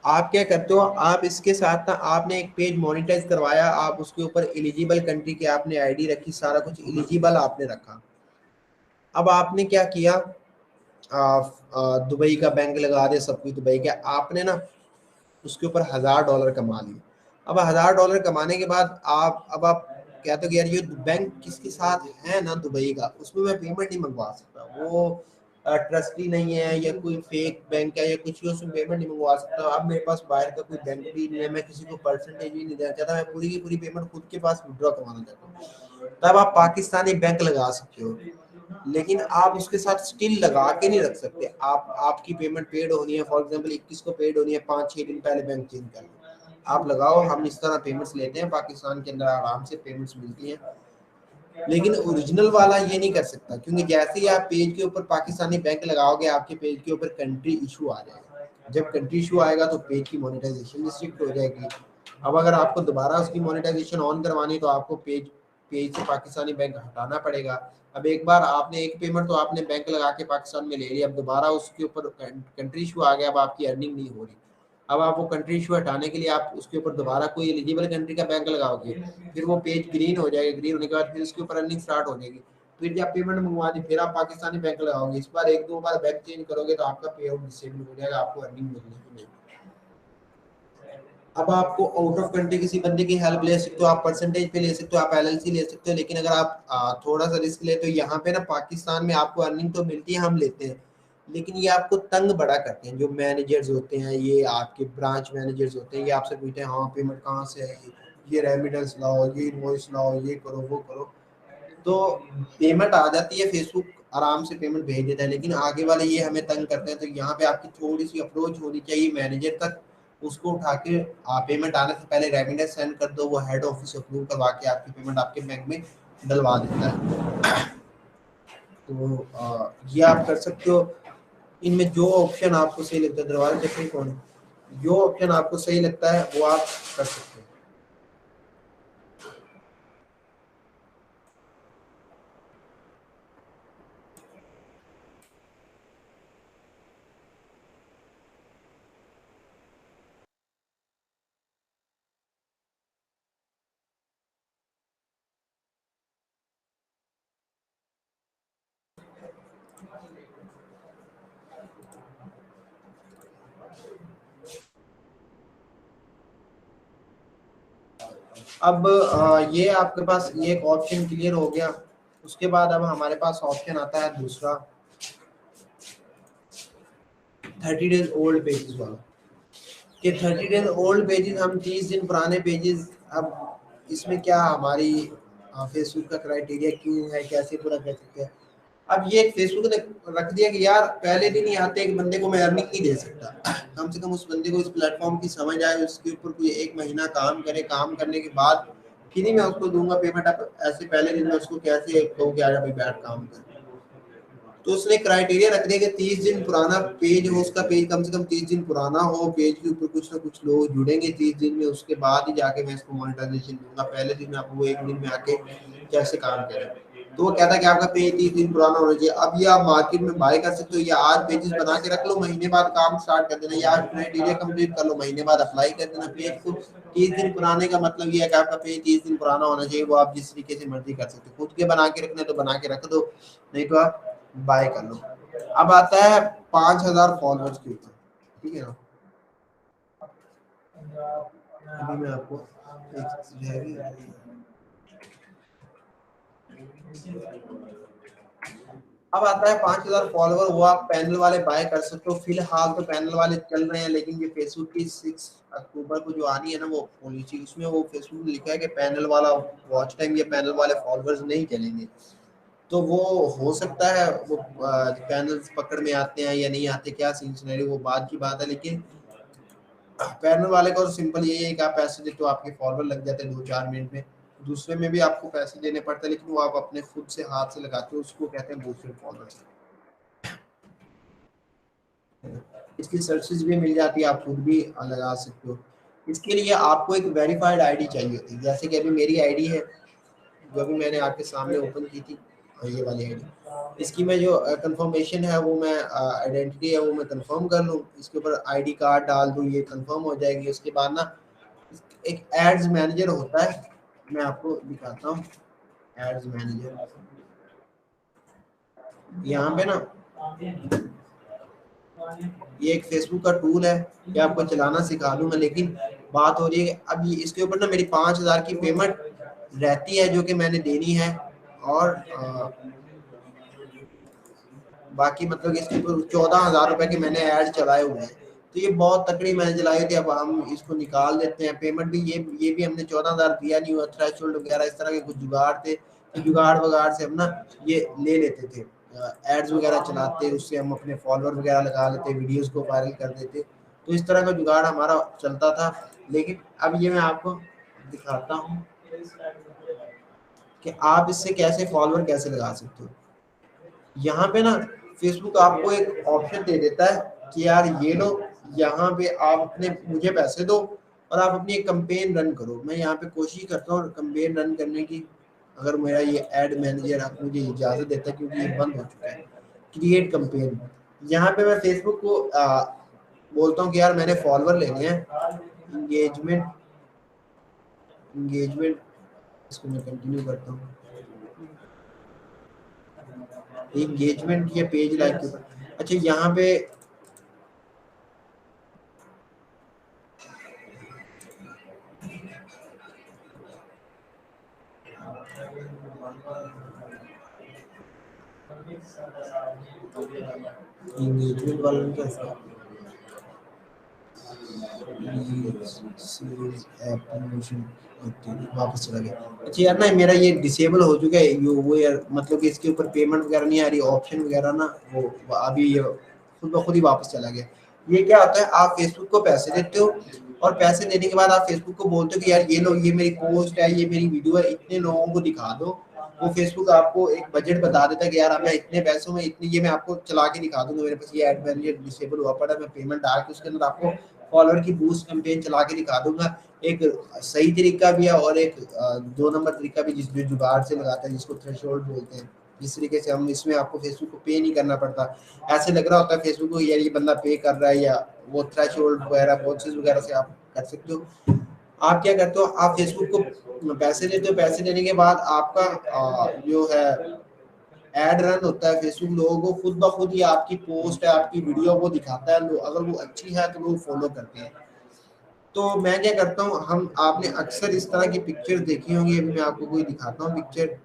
आप क्या करते हो, आप इसके साथ ना आपने एक पेज मोनेटाइज करवाया, आप उसके ऊपर एलिजिबल कंट्री की आपने आईडी रखी, सारा कुछ एलिजिबल आपने रखा। अब आपने क्या किया, दुबई का बैंक लगा दिया, सब कुछ दुबई का, आपने ना उसके ऊपर $1000 कमा लिए। अब $1000 कमाने के बाद आप कहते हो कि यार ये बैंक किसके साथ है ना दुबई का, उसमें मैं पेमेंट नहीं मंगवा सकता, वो ट्रस्टी नहीं है या कोई फेक बैंक है या कुछ भी, उसमें पेमेंट नहीं मंगवा सकता। अब मेरे पास बाहर का कोई बैंक भी नहीं है, मैं किसी को परसेंटेज भी नहीं देना चाहता, मैं पूरी की पूरी पेमेंट खुद के पास विड्रॉ करवाना चाहता हूँ, तब आप पाकिस्तानी बैंक लगा सकते हो। लेकिन आप उसके साथ स्टिल लगा के नहीं रख सकते। आपकी पेमेंट पेड होनी है, फॉर एग्जांपल 21 को पेड होनी है, 5-6 दिन पहले बैंक चेंज कर लो, आप लगाओ। हम इस तरह पेमेंट्स लेते हैं, पाकिस्तान के अंदर आराम से पेमेंट्स मिलती हैं, लेकिन ओरिजिनल वाला ये नहीं कर सकता, क्योंकि जैसे ही आप पेज के ऊपर पाकिस्तानी बैंक लगाओगे, आपके पेज के ऊपर कंट्री इशू आ जाएगा। जब कंट्री इशू आएगा तो पेज की मोनेटाइजेशन रिस्ट्रिक्ट हो जाएगी। अब अगर आपको दोबारा उसकी मोनेटाइजेशन ऑन करवानी, तो आपको पेज से पाकिस्तानी बैंक हटाना पड़ेगा। अब एक बार आपने एक पेमेंट तो आपने बैंक लगा के पाकिस्तान में ले ली, अब दोबारा उसके ऊपर कंट्री इशू आ गया, अब आपकी अर्निंग नहीं हो रही। अब आप वो कंट्री इशू हटाने के लिए आप उसके ऊपर दोबारा कोई एलिजिबल कंट्री का बैंक लगाओगे, फिर वो पेज ग्रीन हो जाएगा, ग्रीन होने के बाद फिर उसके ऊपर अर्निंग स्टार्ट हो जाएगी। फिर जब पेमेंट मंगवा दी, फिर आप पाकिस्तानी बैंक लगाओगे, इस बार 1-2 बार बैंक चेंज करोगे तो आपका पे आउट डिसेबल हो जाएगा, आपको अर्निंग मिलने की नहीं। अब आपको आउट ऑफ कंट्री किसी बंदे की हेल्प ले सकते हो, आप परसेंटेज पे ले सकते हो, आप LLC ले सकते हो, लेकिन अगर आप थोड़ा सा रिस्क ले तो यहाँ पे ना पाकिस्तान में आपको अर्निंग तो मिलती है, हम लेते हैं, लेकिन ये आपको तंग बड़ा करते हैं। जो मैनेजर्स होते हैं, ये आपके ब्रांच मैनेजर्स होते हैं, ये आपसे पूछते हैं हाँ पेमेंट कहाँ से है, ये रेमिटेंस लाओ, ये इनवॉइस लाओ, ये करो वो करो, तो पेमेंट आ जाती है, फेसबुक आराम से पेमेंट भेज देता है, लेकिन आगे वाले ये हमें तंग करते हैं। तो यहाँ पे आपकी थोड़ी सी अप्रोच होनी चाहिए मैनेजर तक, उसको उठा के पेमेंट आने से पहले रेमिटेंस सेंड कर दो, वो हेड ऑफिस अप्रूव करवा के आपकी पेमेंट आपके बैंक में डलवा देता है। तो ये आप कर सकते हो। इनमें जो ऑप्शन आपको सही लगता है, दरवाजा चेकिंग कौन, जो ऑप्शन आपको सही लगता है वो आप कर सकते हो। अब ये आपके पास ये एक ऑप्शन क्लियर हो गया। उसके बाद अब हमारे पास ऑप्शन आता है दूसरा, 30 डेज ओल्ड पेजेस वाला, कि 30 डेज ओल्ड पेजेस, हम 30 दिन पुराने पेजेस। अब इसमें क्या हमारी फेसबुक का क्राइटेरिया क्यों है, कैसे पूरा कर सकते हैं? अब ये फेसबुक ने रख दिया कि यार पहले दिन ही आते एक बंदे को मैं अर्निंग नहीं दे सकता, कम से कम उस बंदे को इस प्लेटफॉर्म की समझ आए, उसके ऊपर कोई 1 महीना काम करे, काम करने के बाद फिर ही मैं उसको दूंगा पेमेंट। अब ऐसे पहले दिन में उसको कैसे कहूँ कि आजा भाई बैठ काम कर। तो उसने क्राइटेरिया रख दिया कि 30 दिन पुराना पेज हो, उसका पेज कम से कम 30 दिन पुराना हो, पेज के ऊपर कुछ ना कुछ लोग जुड़ेंगे 30 दिन में, उसके बाद ही जाके मैं इसको मोनेटाइजेशन दूंगा। पहले दिन आप वो 1 दिन में आके कैसे काम करें। तो वो कहता है कि आपका पेज 30 दिन पुराना होना चाहिए। अब ये आप मार्केट में बाय कर सकते हो, या आज पेजेस बना के रख लो, महीने बाद काम स्टार्ट कर देना, या आज क्राइटेरिया कंप्लीट कर लो, महीने बाद अप्लाई कर देना। पेज को 30 दिन पुराने का मतलब ये है कि आपका पेज 30 दिन पुराना होना चाहिए। वो आप जिस तरीके से मर्जी कर सकते हो, खुद के बना के रखना तो बना के रख दो, नहीं तो आप बाय कर लो। अब आता है 5000 फॉलोअर्स के ऊपर, ठीक है ना। अभी मैं आपको अब आता है 5000 फॉलोअर, वो आप पैनल वाले बाय कर सकते हो। फिलहाल तो पैनल वाले चल रहे हैं, लेकिन ये फेसबुक की 6 अक्टूबर को जो आनी है ना वो पॉलिसी, उसमें वो फेसबुक ने लिखा है कि पैनल वाला वॉच टाइम या पैनल वाले फॉलोअर्स नहीं चलेंगे। तो वो हो सकता है वो पैनल्स पकड़ में आते हैं या नहीं आते, क्या सीन सिनेरियो वो बाद की बात है। लेकिन पैनल वाले को सिंपल यही है कि आप पैसे देते हो, आपके फॉलोअर लग जाते हैं 2-4 मिनट में। दूसरे में भी आपको पैसे देने पड़ते हैं, लेकिन वो आप अपने खुद से हाथ से लगाते हो, उसको कहते हैं बूस्टेड फॉलोअर्स। इसकी सर्विसेज भी मिल जाती है, आप खुद भी लगा सकते हो। इसके लिए आपको एक वेरीफाइड आईडी चाहिए होती है, जैसे कि अभी मेरी आईडी है जो अभी मैंने आपके सामने ओपन की थी, ये वाली आईडी। इसकी मैं जो कंफर्मेशन है वो मैं आइडेंटिटी है वो मैं कंफर्म कर लूँ, इसके ऊपर आईडी कार्ड डाल दूँ, ये कंफर्म हो जाएगी। उसके बाद ना एक एड्स मैनेजर होता है, मैं आपको दिखाता हूँ एड्स मैनेजर। यहाँ पे ना ये एक फेसबुक का टूल है, ये आपको चलाना सिखा दूंगा। लेकिन बात हो रही है अब ये इसके ऊपर ना मेरी 5000 की पेमेंट रहती है जो कि मैंने देनी है, और बाकी मतलब इसके ऊपर 14,000 रुपए के मैंने ऐड चलाए हुए हैं। तो ये बहुत तकड़ी मैंने चलाई थी। अब हम इसको निकाल देते हैं पेमेंट भी। ये भी हमने 14,000 दिया नहीं हुआ, थ्रेशोल्ड वगैरह इस तरह के कुछ जुगाड़ थे, तो जुगाड़ वगाड़ से हम ना ये ले लेते थे, एड्स वगैरह चलाते, उससे हम अपने फॉलोअर वगैरह लगा लेते, वीडियोस को वायरल कर देते। तो इस तरह का जुगाड़ हमारा चलता था। लेकिन अब ये मैं आपको दिखाता हूँ कि आप इससे कैसे फॉलोअर कैसे लगा सकते हो। यहाँ पे ना फेसबुक आपको एक ऑप्शन दे देता है कि यार ये लो, यहाँ पे आप अपने मुझे पैसे दो और आप अपनी एक कैंपेन रन करो। मैं यहाँ पे कोशिश करता हूँ कैंपेन रन करने की, अगर मेरा ये एड मैनेजर आप मुझे इजाज़त देता है, क्योंकि ये बंद हो चुका है। क्रिएट कैंपेन, यहाँ पे मैं फेसबुक को बोलता हूँ कि यार मैंने फॉलोअर लेने हैं, इंगेजमेंट इसको मैं कंटिन्यू करता हूँ। इंगेजमेंट या पेज लाइक के ऊपर, अच्छा यहाँ पे इंगेजमेंट वाला कैसा वापस चला गया। अच्छा यार ना मेरा ये डिसेबल हो चुका है वो यार, मतलब कि इसके ऊपर पेमेंट वगैरह नहीं आ रही, ऑप्शन वगैरह ना वो अभी ये खुद ब खुद ही वापस चला गया। ये क्या होता है, आप फेसबुक को पैसे देते हो और पैसे देने के बाद आप फेसबुक को बोलते हो कि यार ये लो, ये मेरी पोस्ट है, ये मेरी वीडियो है, इतने लोगों को दिखा दो। वो फेसबुक आपको एक बजट बता देता है कि यार मैं इतने पैसों में इतनी ये मैं आपको चला के दिखा दूंगा, मेरे पास ये एड मैनेजर डिसेबल हुआ पड़ा, मैं पेमेंट डाल के उसके अंदर आपको फॉलोअर की बूस्ट कैंपेन चला के दिखा दूंगा। एक सही तरीका भी है और एक 2 नंबर तरीका भी, जिस जुगाड़ से लगाता है, जिसको थ्रेशोल्ड बोलते हैं। जिस तरीके से हम इसमें आपको फेसबुक को पे नहीं करना पड़ता, ऐसे लग रहा होता है फेसबुक को यार ये बंदा पे कर रहा है, या वो थ्रेशोल्ड वगैरह बॉक्सेस वगैरह से आप कर सकते हो। आप क्या करते हो, आप फेसबुक को पैसे देते हो, पैसे देने के बाद आपका जो है एड रन होता है। फेसबुक लोगों को खुद ब खुद ही आपकी पोस्ट है, आपकी वीडियो वो दिखाता है, अगर वो अच्छी है तो लोग फॉलो करते हैं। तो मैं क्या करता हूँ, हम आपने अक्सर इस तरह की पिक्चर देखी होंगी, अभी मैं आपको कोई दिखाता हूँ पिक्चर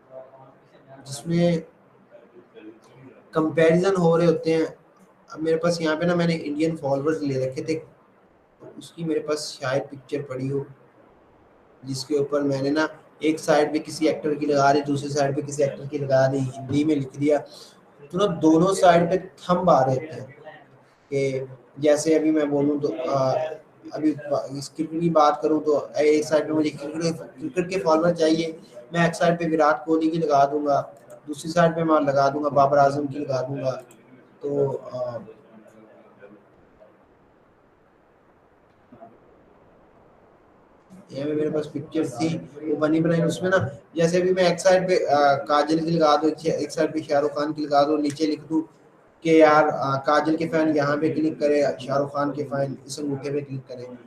जिसमें कंपैरिजन हो रहे होते हैं। अब मेरे पास यहाँ पे ना मैंने इंडियन फॉलोअर्स ले रखे थे, उसकी मेरे पास शायद पिक्चर पड़ी हो, जिसके ऊपर मैंने ना एक साइड पे किसी एक्टर की लगा दी, दूसरी साइड पे किसी एक्टर की लगा दी, हिंदी में लिख दिया तो ना दोनों साइड पे थंब आ रहे थे कि जैसे अभी मैं बोलूँ तो अभी इस क्रिकेट की बात करूँ तो एक साइड पे मुझे क्रिकेट के फॉलोअर चाहिए, मैं एक साइड पे विराट कोहली की लगा दूंगा, दूसरी साइड पे मैं लगा दूंगा बाबर आजम की लगा दूंगा। तो ये मेरे पास पिक्चर्स थी वो बनी बनाई, उसमें ना जैसे अभी मैं एक साइड पे काजल की लगा दूं, एक साइड पे शाहरुख खान की लगा दूं, नीचे लिख दूं कि यार काजल के फैन यहाँ पे क्लिक करे, शाहरुख खान के फैन इस अंगूठे पे क्लिक करें।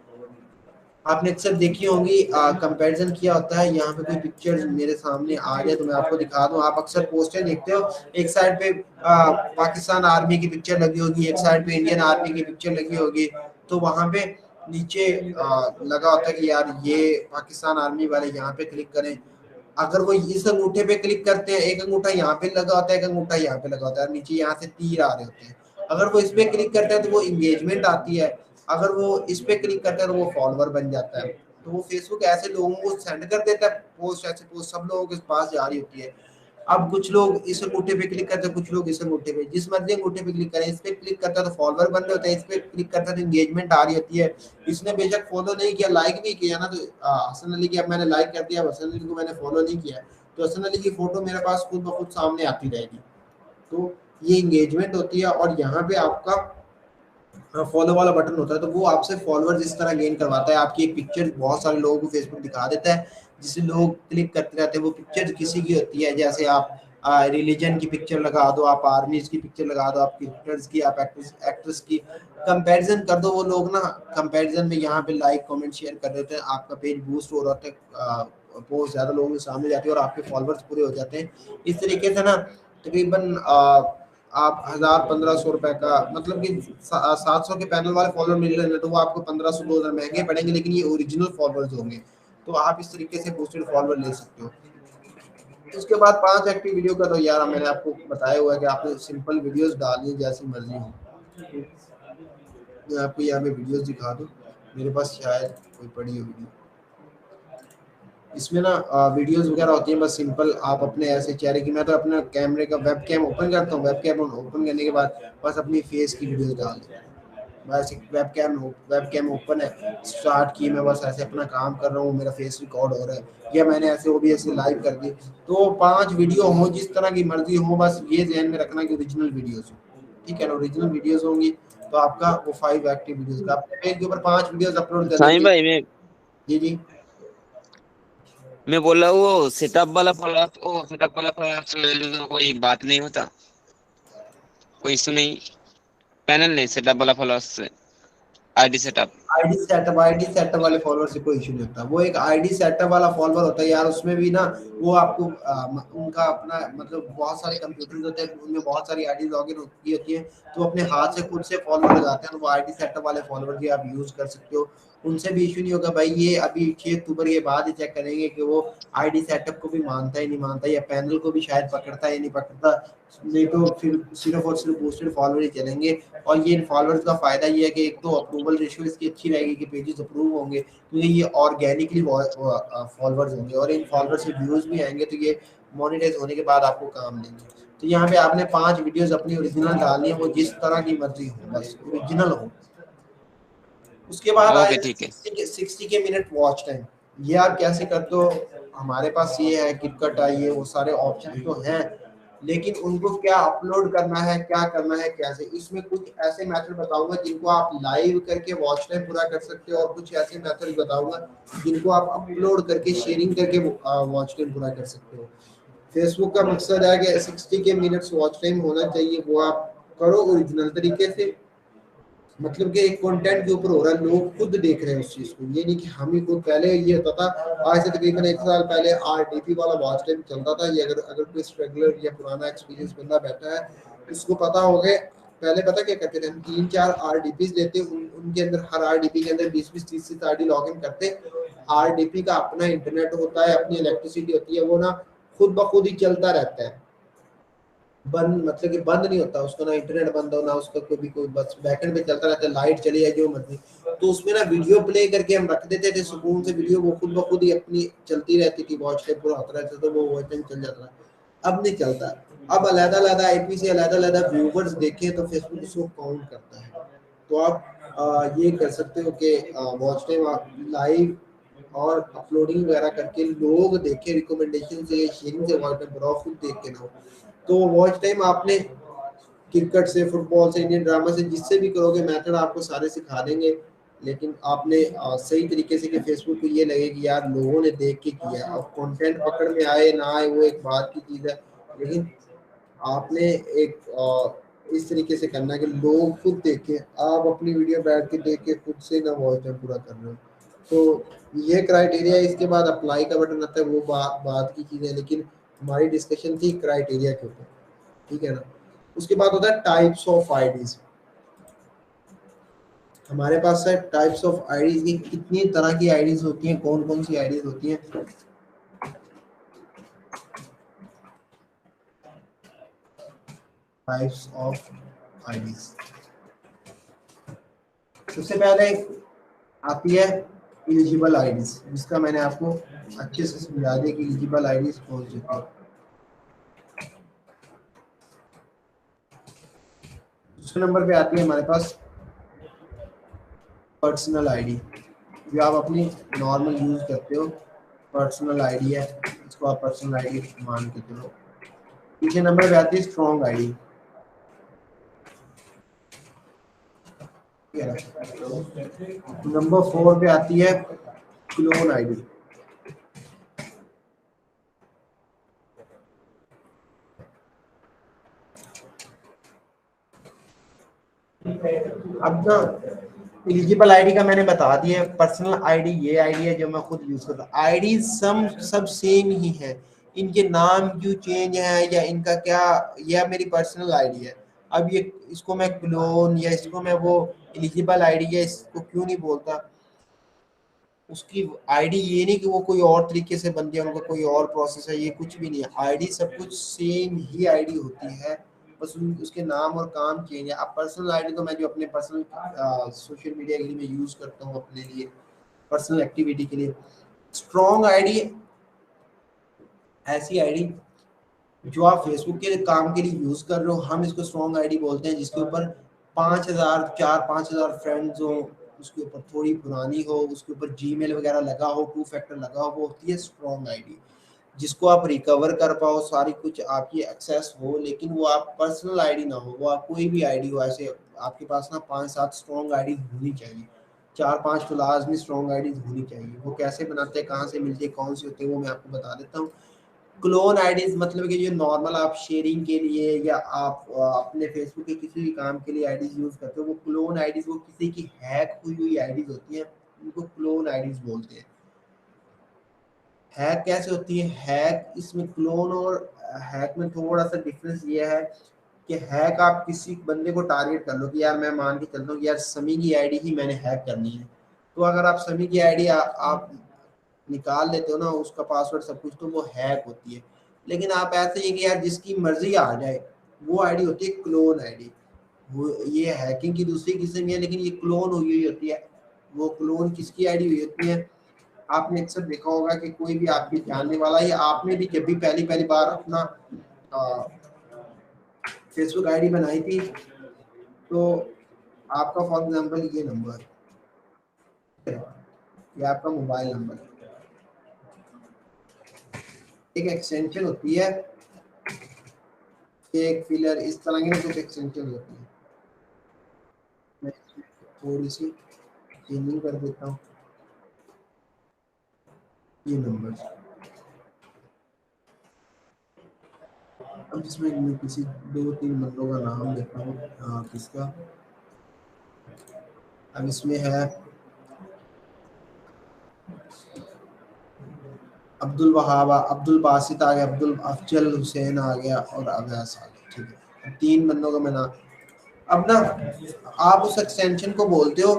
आपने अक्सर देखी होंगी कंपैरिजन किया होता है, यहाँ पे कोई पिक्चर मेरे सामने आ जाए तो मैं आपको दिखा दूं, आप अक्सर पोस्टर देखते हो, एक साइड पे पाकिस्तान आर्मी की पिक्चर लगी होगी, एक साइड पे इंडियन आर्मी की पिक्चर लगी होगी, तो वहां पे नीचे लगा होता है कि यार ये पाकिस्तान आर्मी वाले यहाँ पे क्लिक करें। अगर वो इस अंगूठे पे क्लिक करते हैं, एक अंगूठा यहाँ पे लगा होता है, एक अंगूठा यहाँ पे लगा होता है, नीचे यहाँ से तीर आ रहे होते हैं, अगर वो इस पे क्लिक करते हैं तो वो इंगेजमेंट आती है, अगर वो इस पे क्लिक करता है तो वो फॉलोअर बन जाता है। तो वो फेसबुक ऐसे लोगों को सेंड कर देता है पोस्ट, ऐसे पोस्ट सब लोगों के पास जा रही होती है। अब कुछ लोग इस अंगूठे पे क्लिक करते हैं, कुछ लोग इस अंगूठे पे, जिस मर्जी अंगूठे पे क्लिक करें, इस पे क्लिक करता है तो फॉलोअर बन रहे होते हैं, इस पे क्लिक करता है तो एंगेजमेंट आ रही होती है। इसने बेशक फॉलो नहीं किया, लाइक नहीं किया ना, तो हसन अली की अब मैंने लाइक कर दिया, हसन अली को मैंने फॉलो नहीं किया, तो हसन अली की फोटो मेरे पास खुद ब खुद सामने आती रहेगी। तो ये एंगेजमेंट होती है। और यहाँ पे आपका फॉलो वाला बटन होता है, तो वो आपसे फॉलोअर्स इस तरह गेन करवाता है। आपकी एक पिक्चर बहुत सारे लोगों को फेसबुक दिखा देता है, जिसे लोग क्लिक करते रहते हैं। वो पिक्चर किसी की होती है, जैसे आप रिलीजन की पिक्चर लगा दो, आप आर्मीज की पिक्चर लगा दो, आप क्रिकेटर्स की, आप एक्ट्रेस की कंपैरिजन कर दो, वो लोग ना कंपैरिजन में यहाँ पे लाइक कमेंट शेयर कर देते हैं, आपका पेज बूस्ट हो रहा है, पोस्ट ज्यादा लोगों के सामने जाती है और आपके फॉलोअर्स पूरे हो जाते हैं। इस तरीके से ना तकरीबन आप 1000-1500 रुपए का, मतलब कि 700 के पैनल वाले फॉलोअर मिल रहे हैं तो वो आपको 1500-2000 महंगे पड़ेंगे, लेकिन ये ओरिजिनल फॉलोअर्स होंगे। तो आप इस तरीके से बूस्टेड फॉलोअर ले सकते हो। उसके बाद 5 एक्टिव वीडियो का तो यार मैंने आपको बताया हुआ है कि आपने सिंपल वीडियोस डालनी जैसी मर्जी हो। मैं आपको यहाँ पे वीडियोस दिखा दूँ, मेरे पास शायद कोई पड़ी हो वीडियो, इसमें ना वीडियोस वगैरह होती हैं, बस सिंपल आप अपने ऐसे चेहरे की, मैं तो अपना कैमरे का वेब कैम ओपन करता हूँ, वेब कैम ओपन करने के बाद बस अपनी फेस की वीडियोस डाल देता हूँ। बस वेब कैम ओपन है, स्टार्ट की, मैं बस ऐसे अपना काम कर रहा हूँ, मेरा फेस रिकॉर्ड हो रहा है, या मैंने ऐसे OBS से लाइव कर दी। तो 5 वीडियो हो, जिस तरह की मर्जी हो, बस ये ध्यान में रखना कि ओरिजिनल वीडियोस हो, ठीक है ना। ओरिजिनल वीडियोस होंगी तो आपका वो 5 एक्टिव वीडियोस का अपने पेज के ऊपर 5 वीडियोस अपलोड करने। साईं भाई मैं जी मैं बोल रहा हूँ वो सेटअप वाला फॉलोअप कोई बात नहीं होता, कोई इशू नहीं, पैनल नहीं, सेटअप वाला फॉलोअप से आईडी सेटअप वाले फॉलोअर से कोई इशू नहीं होता। वो एक आईडी सेटअप वाला फॉलोअर होता है यार, उसमें भी ना वो आपको उनका अपना मतलब बहुत सारे कंप्यूटर्स होते हैं, उनमें बहुत सारी आईडी लॉगिन होती है, तो अपने हाथ से खुद से फॉलोअर लगाते हैं, तो वो आईडी सेटअप वाले फॉलोअर भी आप यूज कर सकते हो, उनसे भी इशू नहीं होगा भाई। ये अभी 6 अक्टूबर के बाद ही चेक करेंगे कि वो आईडी सेटअप को भी मानता है नहीं मानता, या पैनल को भी शायद पकड़ता है या नहीं पकड़ता, नहीं तो फिर सिर्फ और सिर्फ बूस्टेड फॉलोअर ही चलेंगे। और ये इन फॉलोअर्स का फायदा ये है कि एक तो अप्रूवल रेशियो इसकी अच्छी रहेगी कि पेजेस अप्रूव होंगे, तो ये ऑर्गेनिकली फॉलोअर्स होंगे, और इन फॉलोअर से व्यूज भी आएंगे, तो ये मोनेटाइज होने के बाद आपको काम देंगे। तो यहाँ पे आपने 5 वीडियोस अपनी ओरिजिनल डालनी है, वो जिस तरह की मर्जी हो, बस ओरिजिनल हो। उसके बाद आए 60 के मिनट वॉच टाइम। ये आप कैसे करते हो? हमारे पास ये है क्रिकेट आई है, वो सारे ऑप्शन तो हैं, लेकिन उनको क्या अपलोड करना है, क्या करना है, कैसे, इसमें कुछ ऐसे मेथड बताऊंगा जिनको आप लाइव करके वॉच टाइम पूरा कर सकते हो, और कुछ ऐसे मेथड बताऊंगा जिनको आप अपलोड करके शेयरिंग करके वॉच टाइम पूरा कर सकते हो। फेसबुक का मकसद है कि 60 के मिनट्स वॉच टाइम होना चाहिए, वो आप करो ओरिजिनल तरीके से, मतलब कि एक कंटेंट के ऊपर हो रहा है, लोग खुद देख रहे हैं उस चीज को, ये नहीं कि हम ही खुद। पहले ये होता था, आज से तकरीबन 1 साल पहले RDP वाला वॉच टाइम चलता था। ये अगर कोई स्ट्रगलर या पुराना एक्सपीरियंस बंदा बैठा है, उसको पता हो गया। पहले पता क्या करते थे हम, 3-4 RDPs लेते, उनके अंदर हर RDP के अंदर 20-30 आईडी लॉग इन करते। RDP का अपना इंटरनेट होता है, अपनी इलेक्ट्रिसिटी होती है, वो ना खुद ब खुद ही चलता रहता है, बंद मतलब कि बंद नहीं होता उसका, ना इंटरनेट बंद हो ना उसका कोई बस बैकएंड पे चलता रहता है, लाइट चली है जो मर्जी। तो उसमें ना वीडियो प्ले करके हम रख देते थे सुकून से, वीडियो वो खुद ब खुद ही अपनी चलती रहती थी, वॉच टाइम पूरा होता रहता, तो वो वॉच टाइम चल जाता था। अब नहीं चलता, अब अलग-अलग आईपी से अलग-अलग व्यूवर्स देखें तो फेसबुक उसको काउंट करता है। तो आप ये कर सकते हो कि वॉच टाइम आप लाइव और अपलोडिंग वगैरह करके लोग देखें, रिकमेंडेशन से, शेयरिंग से वॉच टाइम बढ़ाओ, खुद देख के ना हो। तो वॉच टाइम आपने क्रिकेट से, फुटबॉल से, इंडियन ड्रामा से, जिससे भी करोगे मेथड आपको सारे सिखा देंगे, लेकिन आपने सही तरीके से कि फेसबुक को ये लगे कि यार लोगों ने देख के किया। अब कंटेंट पकड़ में आए ना आए वो एक बात की चीज़ है, लेकिन आपने एक इस तरीके से करना है कि लोग खुद देखें, आप अपनी वीडियो बैठ के देख के खुद से ना वॉच टाइम पूरा कर रहे हो। तो ये क्राइटेरिया, इसके बाद अप्लाई का बटन आता है, वो बात की चीज़ है, लेकिन हमारी डिस्कशन थी क्राइटेरिया के ऊपर, ठीक है ना। उसके बाद होता है टाइप्स ऑफ आईडीज। हमारे पास है टाइप्स ऑफ आईडीज की कितनी तरह की आईडीज होती हैं, कौन कौन सी आईडीज होती हैं। टाइप्स ऑफ आईडीज, सबसे पहले आती है एलिजिबल आईडीज, जिसका मैंने आपको अच्छे से समझा दिया कि एलिजिबल आईडीज कौन सी होती है। दूसरे नंबर पे आती है हमारे पास पर्सनल आईडी, जो आप अपनी नॉर्मल यूज करते हो, पर्सनल आईडी है, इसको आप पर्सनल आईडी मान के चलो। तीसरे नंबर पे आती है स्ट्रॉन्ग आईडी, नंबर 4 पे आती है क्लोन आईडी। अब ना एलिजिबल आईडी का मैंने बता दिया, पर्सनल आईडी ये आईडी है जो मैं खुद यूज करता हूँ। आईडी सब सेम ही है, इनके नाम क्यों चेंज है या इनका क्या, यह मेरी पर्सनल आईडी है। अब ये इसको मैं क्लोन या इसको मैं वो एलिजिबल आईडी है इसको क्यों नहीं बोलता, उसकी आईडी ये नहीं कि वो कोई और तरीके से बनती है, उनका कोई और प्रोसेस है, ये कुछ भी नहीं है। आईडी सब कुछ सेम ही आईडी होती है, बस उसके नाम और काम चेंज है। अब पर्सनल आईडी तो मैं जो अपने पर्सनल सोशल मीडिया के लिए मैं यूज करता हूँ, अपने लिए पर्सनल एक्टिविटी के लिए। स्ट्रॉन्ग आईडी ऐसी आईडी जो आप फेसबुक के काम के लिए यूज कर रहे हो, हम इसको स्ट्रॉन्ग आईडी बोलते हैं, जिसके ऊपर 5,000 फ्रेंड्स हो, उसके ऊपर थोड़ी पुरानी हो, उसके ऊपर जीमेल वगैरह लगा हो, 2 फैक्टर लगा हो, वो होती है स्ट्रॉन्ग आईडी, जिसको आप रिकवर कर पाओ, सारी कुछ आपकी एक्सेस हो, लेकिन वो आप पर्सनल आईडी ना हो, वो आप कोई भी आईडी हो। ऐसे आपके पास ना 5-7 स्ट्रॉन्ग आईडी होनी चाहिए, 4-5 तो लाजमी स्ट्रॉन्ग आईडी होनी चाहिए। वो कैसे बनाते हैं, कहाँ से मिलती है, कौन सी होती है, वो मैं आपको बता देता हूँ। क्लोन आईडीज मतलब कि जो नॉर्मल आप शेयरिंग के लिए या आप अपने फेसबुक के किसी भी काम के लिए आईडीज यूज करते हो, वो क्लोन आईडीज वो किसी की हैक हुई आईडीज होती हैं, उनको क्लोन आईडीज बोलते हैं। हैक कैसे होती है, हैक इसमें क्लोन और हैक में थोड़ा सा डिफरेंस ये है कि हैक आप किसी बंदे को टारगेट कर लो कि यार मैं मान के चलता हूँ कि यार समी की आईडी ही मैंने हैक करनी है, तो अगर आप समी की आईडी आप निकाल लेते हो ना, उसका पासवर्ड सब कुछ, तो वो हैक होती है। लेकिन आप ऐसे ही कि यार जिसकी मर्जी आ जाए, वो आईडी होती है क्लोन आईडी। वो ये हैकिंग की दूसरी किस्म है, लेकिन ये क्लोन हुई होती है। वो क्लोन किसकी आईडी हुई होती है, आपने अक्सर देखा होगा कि कोई भी आपके जानने वाला, या आपने भी जब भी पहली बार अपना फेसबुक आईडी बनाई थी, तो आपका फॉर एग्जांपल ये नंबर, ये आपका मोबाइल नंबर, एक एक्सटेंशन होती है, एक फिलर, इस तरह की कुछ एक्सटेंशन होती है। मैं थोड़ी सी चेंजिंग कर देता हूँ, ये नंबर। अब जिसमें मैं किसी 2-3 बंदों का नाम देता हूँ, किसका, अब इसमें है अब्दुल वहाब, अब्दुल बासित आ गया, अब्दुल अफजल हुसैन आ गया और अवैस आ गया, ठीक है। 3 बंदों का मैं नाम। अब ना आप उस एक्सटेंशन को बोलते हो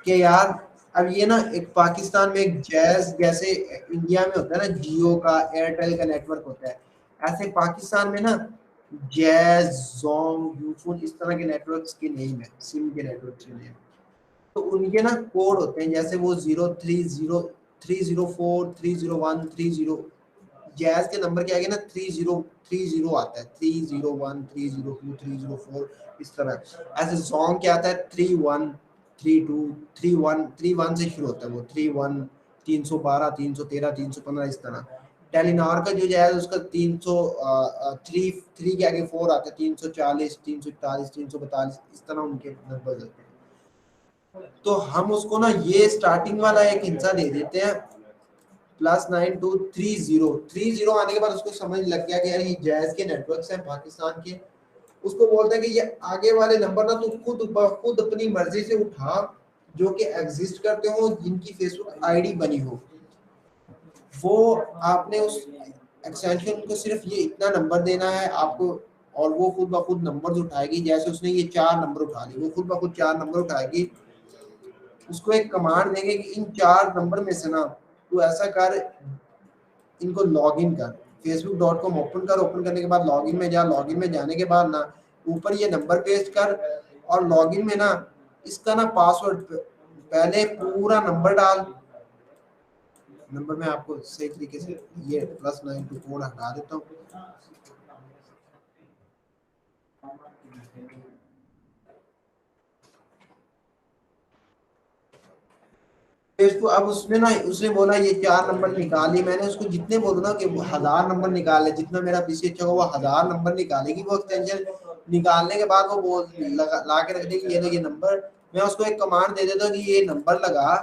कि यार, अब ये ना एक पाकिस्तान में एक जैज, जैसे इंडिया में होता है ना जियो का, एयरटेल का नेटवर्क होता है, ऐसे पाकिस्तान में ना जैज, जोंग, यूफोन, इस तरह के नेटवर्क्स के नेम है, सिम के नेटवर्क के नेम। तो उनके ना कोड होते हैं, जैसे वो 030 304 301 30, जैज के नंबर के आगे ना 30 आता है, 301 302 304 इस तरह। ऐसे सॉन्ग क्या आता है 31 32 31 31 से शुरू होता है वो 31 312 313 315 इस तरह। टेलीनॉर का जो जैज उसका 3 के आगे 4 आता है 340 341 342 इस तरह उनके नंबर होते हैं। तो हम उसको ना ये स्टार्टिंग वाला एक हिस्सा दे देते हैं +9230 आने के बाद उसको समझ लग गया कि यार ये जैज के नेटवर्क्स हैं पाकिस्तान के। उसको बोलते हैं कि ये आगे वाले नंबर ना तू खुद अपनी मर्जी से उठा जो कि एग्जिस्ट करते हो, जिनकी फेसबुक आईडी बनी हो। वो आपने उस एक्सटेंशन को सिर्फ ये इतना नंबर देना है आपको, और वो खुद ब खुद नंबर्स उठाएगी। जैसे उसने ये 4 नंबर उठा लिए, वो खुद ब खुद 4 नंबर उठाएगी। उसको एक कमांड देंगे कि इन 4 नंबर में से ना तू ऐसा कर, इनको लॉगिन कर, facebook.com ओपन कर। ओपन करने के बाद लॉगिन में जा, लॉगिन में जाने के बाद ना ऊपर ये नंबर पेस्ट कर, और लॉगिन में ना इसका ना पासवर्ड पहले पूरा नंबर डाल। नंबर में आपको सही तरीके से ये +92 कोड हटा देता हूँ। इसको अब उसमें ना उसने बोला ये 4 नंबर निकाली। मैंने उसको जितने बोलूँ ना कि 1000 नंबर निकाले, जितना मेरा पीसी अच्छा होगा वो 1000 नंबर निकालेगी वो एक्सटेंशन। निकालने के बाद वो ला के रख देगी ये नंबर। मैं उसको एक कमांड दे देता हूँ कि ये नंबर लगा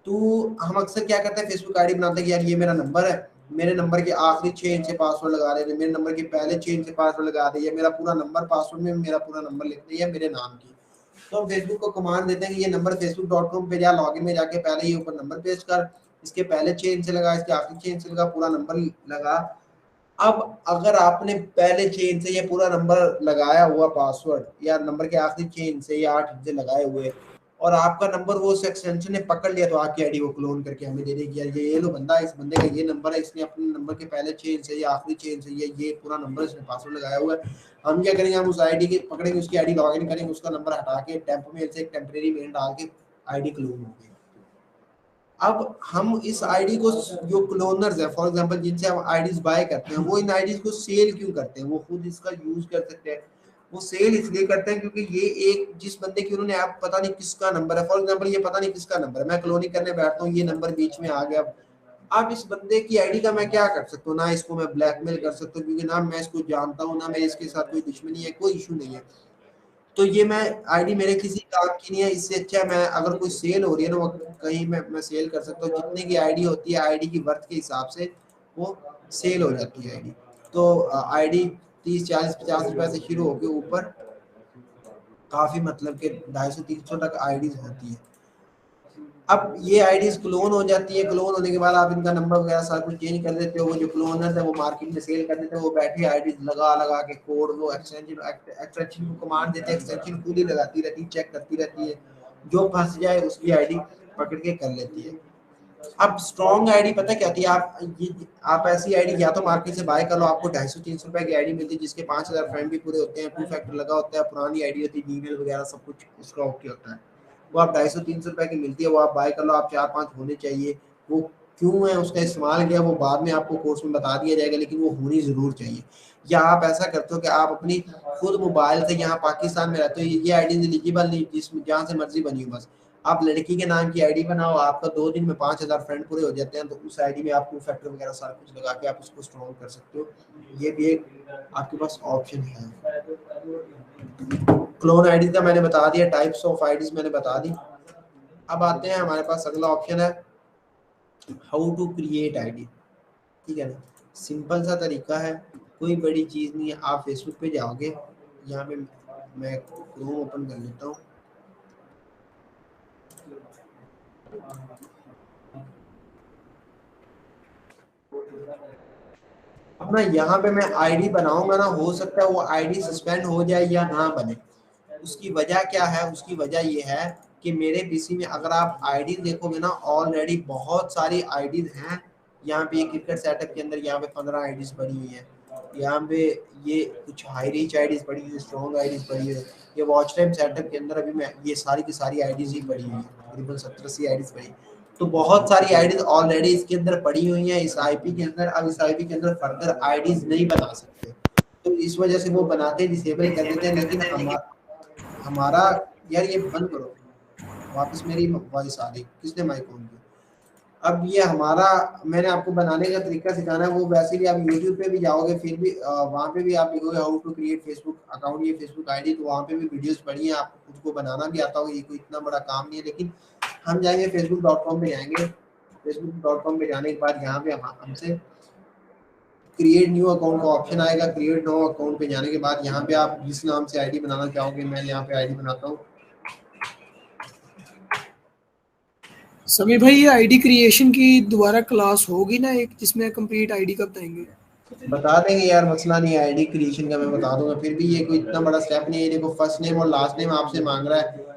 तू। हम अक्सर क्या करते हैं फेसबुक आईडी बनाते हैं कि यार ये मेरा नंबर है, मेरे नंबर के आखिरी 6 इंच से पासवर्ड लगा दे, मेरे नंबर के पहले 6 इंच से पासवर्ड लगा दे, या मेरा पूरा नंबर पासवर्ड में मेरा पूरा नंबर लिख दे या मेरे नाम की। तो हम फेसबुक को कमांड देते हैं कि ये नंबर facebook.com पे जा, लॉगिन में जाके पहले ये ऊपर नंबर पेस्ट कर, इसके पहले 6 इंच से लगा, इसके आखिरी 6 इंच से लगा, पूरा नंबर लगा। अब अगर आपने पहले 6 इंच से ये पूरा नंबर लगाया हुआ पासवर्ड या नंबर के आखिरी 6 इंच से या 8 इंच से लगाए हुए, और आपका नंबर वो एक्सटेंशन ने पकड़ लिया, तो आपकी आईडी वो क्लोन करके हमें दे देगी यार ये लो बंदा, इस बंदे का ये नंबर है, इसने अपने नंबर के पहले 6 इंच से या आखिरी 6 इंच से ये पूरा नंबर इसने पासवर्ड लगाया हुआ है। हम क्या करेंगे, हम उस आईडी के पकड़ेंगे, उसकी आईडी लॉगिन करेंगे, उसका नंबर हटा के टेम्प मेल से एक टेम्परेरी मेल डाल के आईडी क्लोन होगी। अब हम इस आईडी को जो क्लोनर्स है फॉर एग्जांपल जिनसे हम आईडीज बाय करते हैं, वो इन आईडीज को सेल क्यों करते हैं? वो खुद इसका यूज कर सकते हैं। वो सेल इसलिए करते हैं क्योंकि ये एक जिस बंदे की उन्होंने ऐप पता नहीं किसका नंबर है, फॉर एग्जांपल ये पता नहीं किसका नंबर है, मैं क्लोनिंग करने बैठता हूँ, ये नंबर बीच में आ गया। अब इस बंदे की आईडी का मैं क्या कर सकता हूँ? ना इसको मैं ब्लैकमेल कर सकता हूँ क्योंकि ना मैं इसको जानता हूँ, ना मैं इसके साथ कोई दुश्मनी है, कोई इशू नहीं है। तो ये मैं आईडी मेरे किसी काम की नहीं है। इससे अच्छा मैं अगर कोई सेल हो रही है ना, वो कहीं मैं सेल कर सकता हूँ। जितने की आईडी होती है आईडी की वर्थ के हिसाब से वो सेल हो जाती है आईडी। तो आईडी 30 40 50 रुपए से शुरू होकर ऊपर काफी मतलब के 250-300 तक आईडीज होती है। अब ये आईडीज क्लोन हो जाती है। क्लोन होने के बाद आप इनका नंबर वगैरह सारा कुछ चेंज कर देते हो। वो जो क्लोनर है वो मार्केट में सेल कर देते हैं। वो बैठे आईडीज लगा के कोड वो एक्सटेंशन को कमांड देते हैं, एक्सटेंशन खुद ही लगाती रहती है, चेक करती रहती है, जो फंस जाए उसकी आईडी पकड़ के कर लेती है। अब स्ट्रॉन्ग आईडी पता क्या होती है? आप ऐसी आईडी या तो मार्केट से बाय कर लो, आपको 250-300 रुपए की आईडी मिलती है जिसके 5000 फ्रेंड भी पूरे होते हैं, 2 फैक्टर लगा होता है, पुरानी आईडी होती है, ईमेल वगैरह सब कुछ उसका ओके होता है। वो आप 250-300 रुपए की मिलती है, वो आप बाय कर लो। आप 4-5 होने चाहिए। वो क्यों है उसका इस्तेमाल किया वो बाद में आपको कोर्स में बता दिया जाएगा, लेकिन वो होनी जरूर चाहिए। या आप ऐसा करते हो कि आप अपनी खुद मोबाइल से यहाँ पाकिस्तान में रहते हो, ये आईडी एलिजिबल नहीं, जिसमें जहाँ से मर्जी बनी हो, बस आप लड़की के नाम की आईडी बनाओ, आपका 2 दिन में 5000 फ्रेंड पूरे हो जाते हैं। तो उस आईडी में आप 2 फैक्टर वगैरह सारा कुछ लगा के आप उसको स्ट्रॉन्ग कर सकते हो। ये भी एक आपके पास ऑप्शन है। क्लोन आईडी का मैंने बता दिया, टाइप्स ऑफ आईडीज मैंने बता दी। अब आते हैं हमारे पास अगला ऑप्शन है हाउ टू क्रिएट आईडी। ठीक है ना, सिंपल सा तरीका है, कोई बड़ी चीज नहीं है। आप फेसबुक पे जाओगे, यहाँ पे मैं क्रोम ओपन कर लेता हूँ। अपना यहाँ पे मैं आईडी बनाऊंगा ना, हो सकता है वो आईडी सस्पेंड हो जाए या ना बने। उसकी वजह क्या है? उसकी वजह ये है कि मेरे पीसी में अगर आप आईडी देखोगे ना, ऑलरेडी बहुत सारी आईडीज हैं। यहाँ पे क्रिकेट सेटअप के अंदर यहाँ पे 15 आईडीज पड़ी हुई है। यहाँ पे ये कुछ हाई रीच आईडीज पड़ी हुई है, स्ट्रॉन्ग आईडीज पड़ी हुई है। ये वॉच टाइम सेटअप के अंदर अभी मैं ये सारी की सारी आईडीज ही पड़ी हुई है, तकरीबन 70-80 आईडीज पड़ी। तो बहुत सारी आईडीज ऑलरेडी इसके अंदर पड़ी हुई हैं इस आईपी के अंदर। अब इस आईपी के अंदर फर्दर आईडीज नहीं बना सकते, तो इस वजह से वो बनाते डिसेबल कर देते हैं। लेकिन हमारा यार ये बंद करो, वापस मेरी वॉइस आ रही, किसने माइक ऑन किया? अब ये हमारा, मैंने आपको बनाने का तरीका सिखाना है। वो वैसे भी आप YouTube पे भी जाओगे फिर भी वहाँ पे भी आप लिखोगे how to create Facebook account, ये फेसबुक आईडी, तो वहाँ पे भी वीडियोस पड़ी हैं, आपको खुद को बनाना भी आता होगा, ये कोई इतना बड़ा काम नहीं है। लेकिन हम जाएंगे facebook.com पे जाएंगे, facebook.com पे जाने के बाद यहाँ पे हमसे क्रिएट न्यू अकाउंट का ऑप्शन आएगा। क्रिएट न्यू अकाउंट पे जाने के बाद यहाँ पे आप जिस नाम से आईडी बनाना चाहोगे, मैं यहाँ पे आईडी बनाता हूँ। समीर भाई ये आईडी क्रिएशन की दोबारा क्लास होगी ना एक, जिसमें कंप्लीट आईडी कब देंगे? बता देंगे यार, मसला नहीं है, आईडी क्रिएशन का मैं बता दूंगा। फिर भी ये कोई इतना बड़ा स्टेप नहीं है। देखो फर्स्ट नेम और लास्ट नेम आपसे मांग रहा है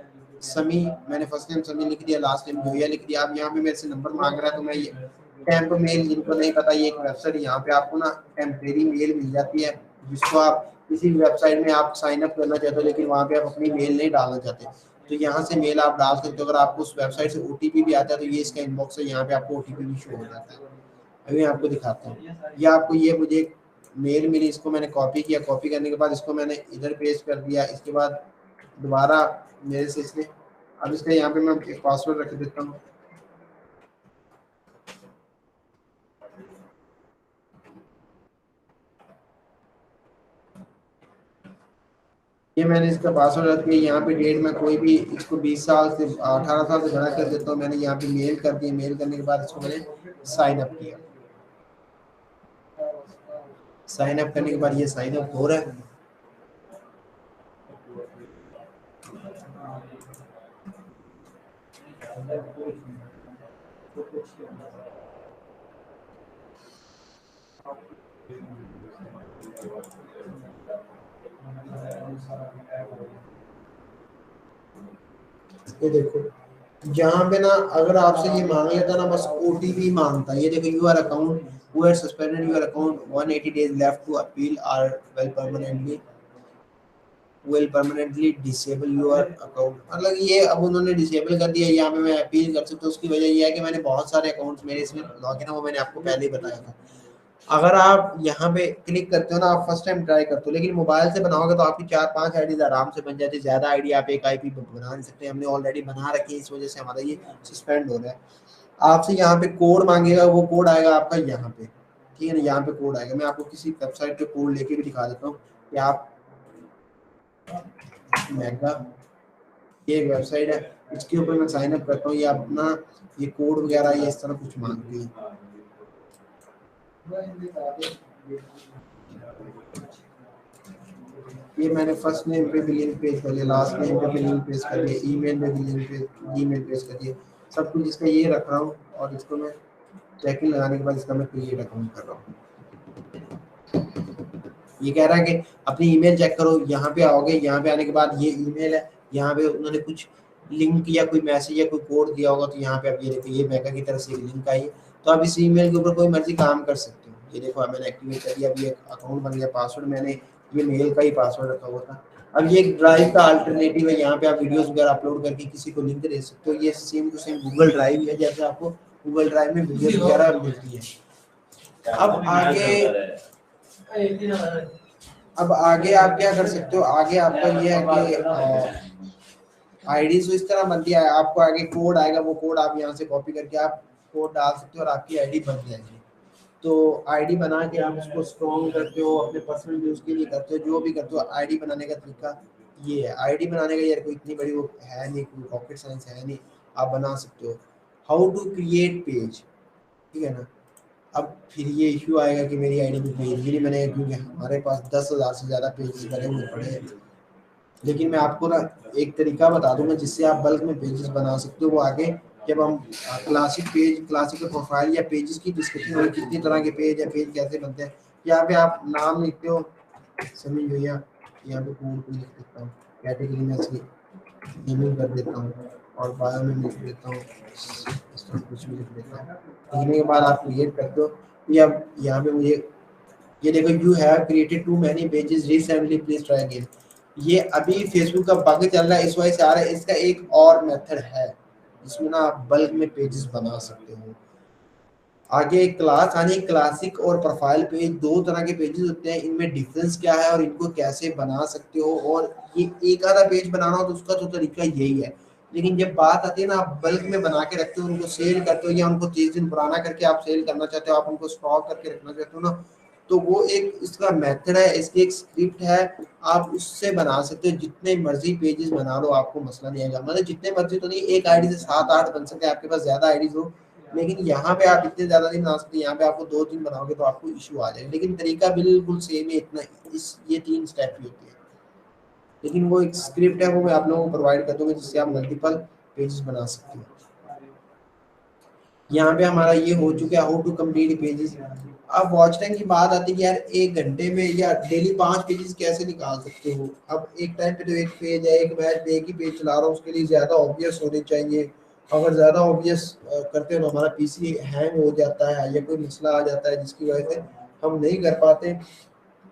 समी, मैंने फर्स्ट नेम समी लिख दिया, लास्ट नेम जोया लिख दिया। अब यहाँ पे मेरे से नंबर मांग रहा है, तो मैं ये टेम्प मेल, जिनको नहीं पता ये एक वेबसाइट, यहाँ पे आपको ना टेम्परेरी मेल मिल जाती है, जिसको आप किसी वेबसाइट में आप साइन अप करना चाहते हो लेकिन वहाँ पे आप अपनी मेल नहीं डालना चाहते, तो यहाँ से मेल आप डाल सकते हो। अगर आपको उस वेबसाइट से ओटीपी भी आता है तो ये इसका इनबॉक्स है, यहाँ पे आपको ओटीपी भी शो हो जाता है। अभी मैं आपको दिखाता हूँ। ये आपको ये मुझे मेल मिली, इसको मैंने कॉपी किया, कॉपी करने के बाद इसको मैंने इधर पेस्ट कर दिया। इसके बाद दोबारा मेरे से इसने, अब इसका यहाँ पे मैं एक पासवर्ड रख देता हूँ। ये मैंने इसका पासवर्ड रख दिया। यहाँ पे डेट में कोई भी इसको 20 साल से 18 साल से बड़ा कर देता हूँ। मैंने यहाँ पे मेल कर दिया, मेल करने के बाद इसको मैंने साइन अप किया। साइन अप करने के बाद ये साइन अप हो रहा है। ये देखो यहाँ पे ना अगर आपसे ये मांग लेता ना, बस ओटीपी मांगता। ये देखो your account who had suspended your account 180 days left to appeal or will permanently disable your account। मतलब ये अब उन्होंने डिसेबल कर दिया, यहाँ पे मैं अपील कर सकता हूँ। उसकी वजह ये है कि मैंने बहुत सारे अकाउंट्स मेरे इसमें लॉगिन है, वो मैंने आपको पहले ही बताया था। अगर आप यहाँ पे क्लिक करते हो ना, आप फर्स्ट टाइम ट्राई करते हो, लेकिन मोबाइल से बनाओगे तो आपकी 4-5 आईडीज आराम से बन जाती है। ज्यादा आईडी आप एक आईपी बना नहीं सकते, हमने ऑलरेडी बना रखी है, इस वजह से हमारा ये सस्पेंड हो रहा है। आपसे यहाँ पे कोड मांगेगा, वो कोड आएगा आपका यहाँ पे, ठीक है ना, यहाँ पे कोड आएगा। मैं आपको किसी वेबसाइट पे कोड लेके भी दिखा देता हूँ कि आप मेगा, ये एक वेबसाइट है, इसके ऊपर मैं साइन अप करता हूँ। ये अपना ये कोड वगैरह ये इस तरह कुछ मांगती है। ये मैंने फर्स्ट नेम पे भी लिंक पेस्ट कर दिया, लास्ट नेम पे भी लिंक पेस्ट कर दिया, ईमेल पे भी लिंक पेस्ट, ईमेल पेस्ट कर दिया, सब कुछ इसका ये रख रहा हूँ। और इसको मैं चेकिंग लगाने के बाद इसका मैं क्रिएट अकाउंट कर रहा हूँ। ये कह रहा है कि अपनी ईमेल चेक करो। यहाँ पे आओगे, यहाँ पे आने के बाद ये ईमेल है, यहाँ पे उन्होंने कुछ लिंक या कोई मैसेज या कोई कोड दिया होगा, तो यहाँ पे आप ये देखो, ये मेगा की तरफ से एक लिंक आई है, तो आप इस ईमेल के ऊपर कोई मर्जी काम कर सकते हो। ये देखो मैंने एक्टिवेट कर दिया, अब ये अकाउंट बन गया। पासवर्ड मैंने ये मेल का ही पासवर्ड रखा हुआ था। अब ये ड्राइव का अल्टरनेटिव है, यहाँ पे आप वीडियोस वगैरह अपलोड करके किसी को लिंक दे सकते हो। ये same to same Google drive है, जैसे आपको गूगल ड्राइव में वीडियोस वगैरह मिलती है। अब आगे आप क्या कर सकते हो, आगे आपका ये है कि आईडी तो इस तरह बनती है। आपको आगे कोड आएगा, वो कोड आप यहाँ से कॉपी करके आप कोड डाल सकते हो और आपकी आईडी बन जाएगी। तो आईडी बना के आप उसको स्ट्रॉन्ग करते हो, अपने पर्सनल यूज के लिए करते हो, जो भी करते हो। आईडी बनाने का तरीका ये है। आईडी बनाने का यार कोई इतनी बड़ी वो है नहीं, कोई रॉकेट साइंस है नहीं, आप बना सकते हो। हाउ टू क्रिएट पेज, ठीक है ना। अब फिर ये इश्यू आएगा कि मेरी आईडी में पेज ही नहीं बनेगा, क्योंकि हमारे पास 10,000 से ज़्यादा पेजेस बने हुए पड़े हैं। लेकिन मैं आपको ना एक तरीका बता दूंगा जिससे आप बल्क में पेजेस बना सकते हो। वो आगे जब हम क्लासिक पेज, क्लासिक प्रोफाइल या पेजेस की डिस्कशन में कितनी तरह के पेज है, पेज कैसे बनते हैं, यहाँ पे आप नाम लिखते हो, समझ भैया, यहाँ पे कोड को लिख देता हूँ, कैटेगरी में इसकी नेमिंग कर देता हूँ और बायो में लिख देता हूँ, कुछ भी लिख देता हूँ। लिखने के बाद आप क्रिएट करते हो। ये अब यहाँ पे मुझे ये देखो, you have created too many pages recently, please try again. ये अभी फेसबुक का बग चल रहा है, इस वजह से आ रहा है। इसका एक और मेथड है, जिसमें ना आप बल्क में पेजेस बना सकते हो। आगे एक क्लास आनी, क्लासिक और प्रोफाइल पेज, दो तरह के पेजेस होते हैं, इनमें डिफरेंस क्या है और इनको कैसे बना सकते हो। और ये एक आधा पेज बनाना हो तो उसका तो तरीका यही है, लेकिन जब बात आती है ना आप बल्क में बना के रखते हो, उनको सेल करते हो या उनको 30 दिन पुराना करके आप सेल करना चाहते हो, आप उनको स्टॉक करके रखना चाहते हो ना, तो वो एक इसका मेथड है, इसकी एक स्क्रिप्ट है, आप उससे बना सकते हो। जितने मर्जी पेजेस बना लो आपको मसला नहीं आएगा, मतलब जितने मर्जी तो नहीं, एक आईडी से 7-8 बन सकते हैं, आपके पास ज्यादा आईडीज हो, लेकिन यहाँ पे आप इतने ज्यादा नहीं बना सकते। यहाँ पे आपको 2-3 बनाओगे तो आपको इशू आ जाएगा, लेकिन तरीका बिल्कुल सेम है, इतना ये 3 स्टेप ही होती है, लेकिन वो एक स्क्रिप्ट है, वो मैं आप लोगों को प्रोवाइड कर दूंगा जिससे आप मल्टीपल पेजेस बना सकते हो। यहाँ पे हमारा ये हो चुका है हाउ टू कंप्लीट पेजेस। अब वॉच टाइम की बात आती है कि यार 1 घंटे में या डेली 5 पेजेस कैसे निकाल सकते हो। अब एक टाइम पे तो एक पेज है, एक मैच पे एक ही पेज चला रहा हूँ, उसके लिए ज्यादा ऑब्वियस होने चाहिए। अगर ज्यादा ऑब्वियस करते हो तो हमारा पीसी हैंग हो जाता है या कोई मसला आ जाता है जिसकी वजह से हम नहीं कर पाते।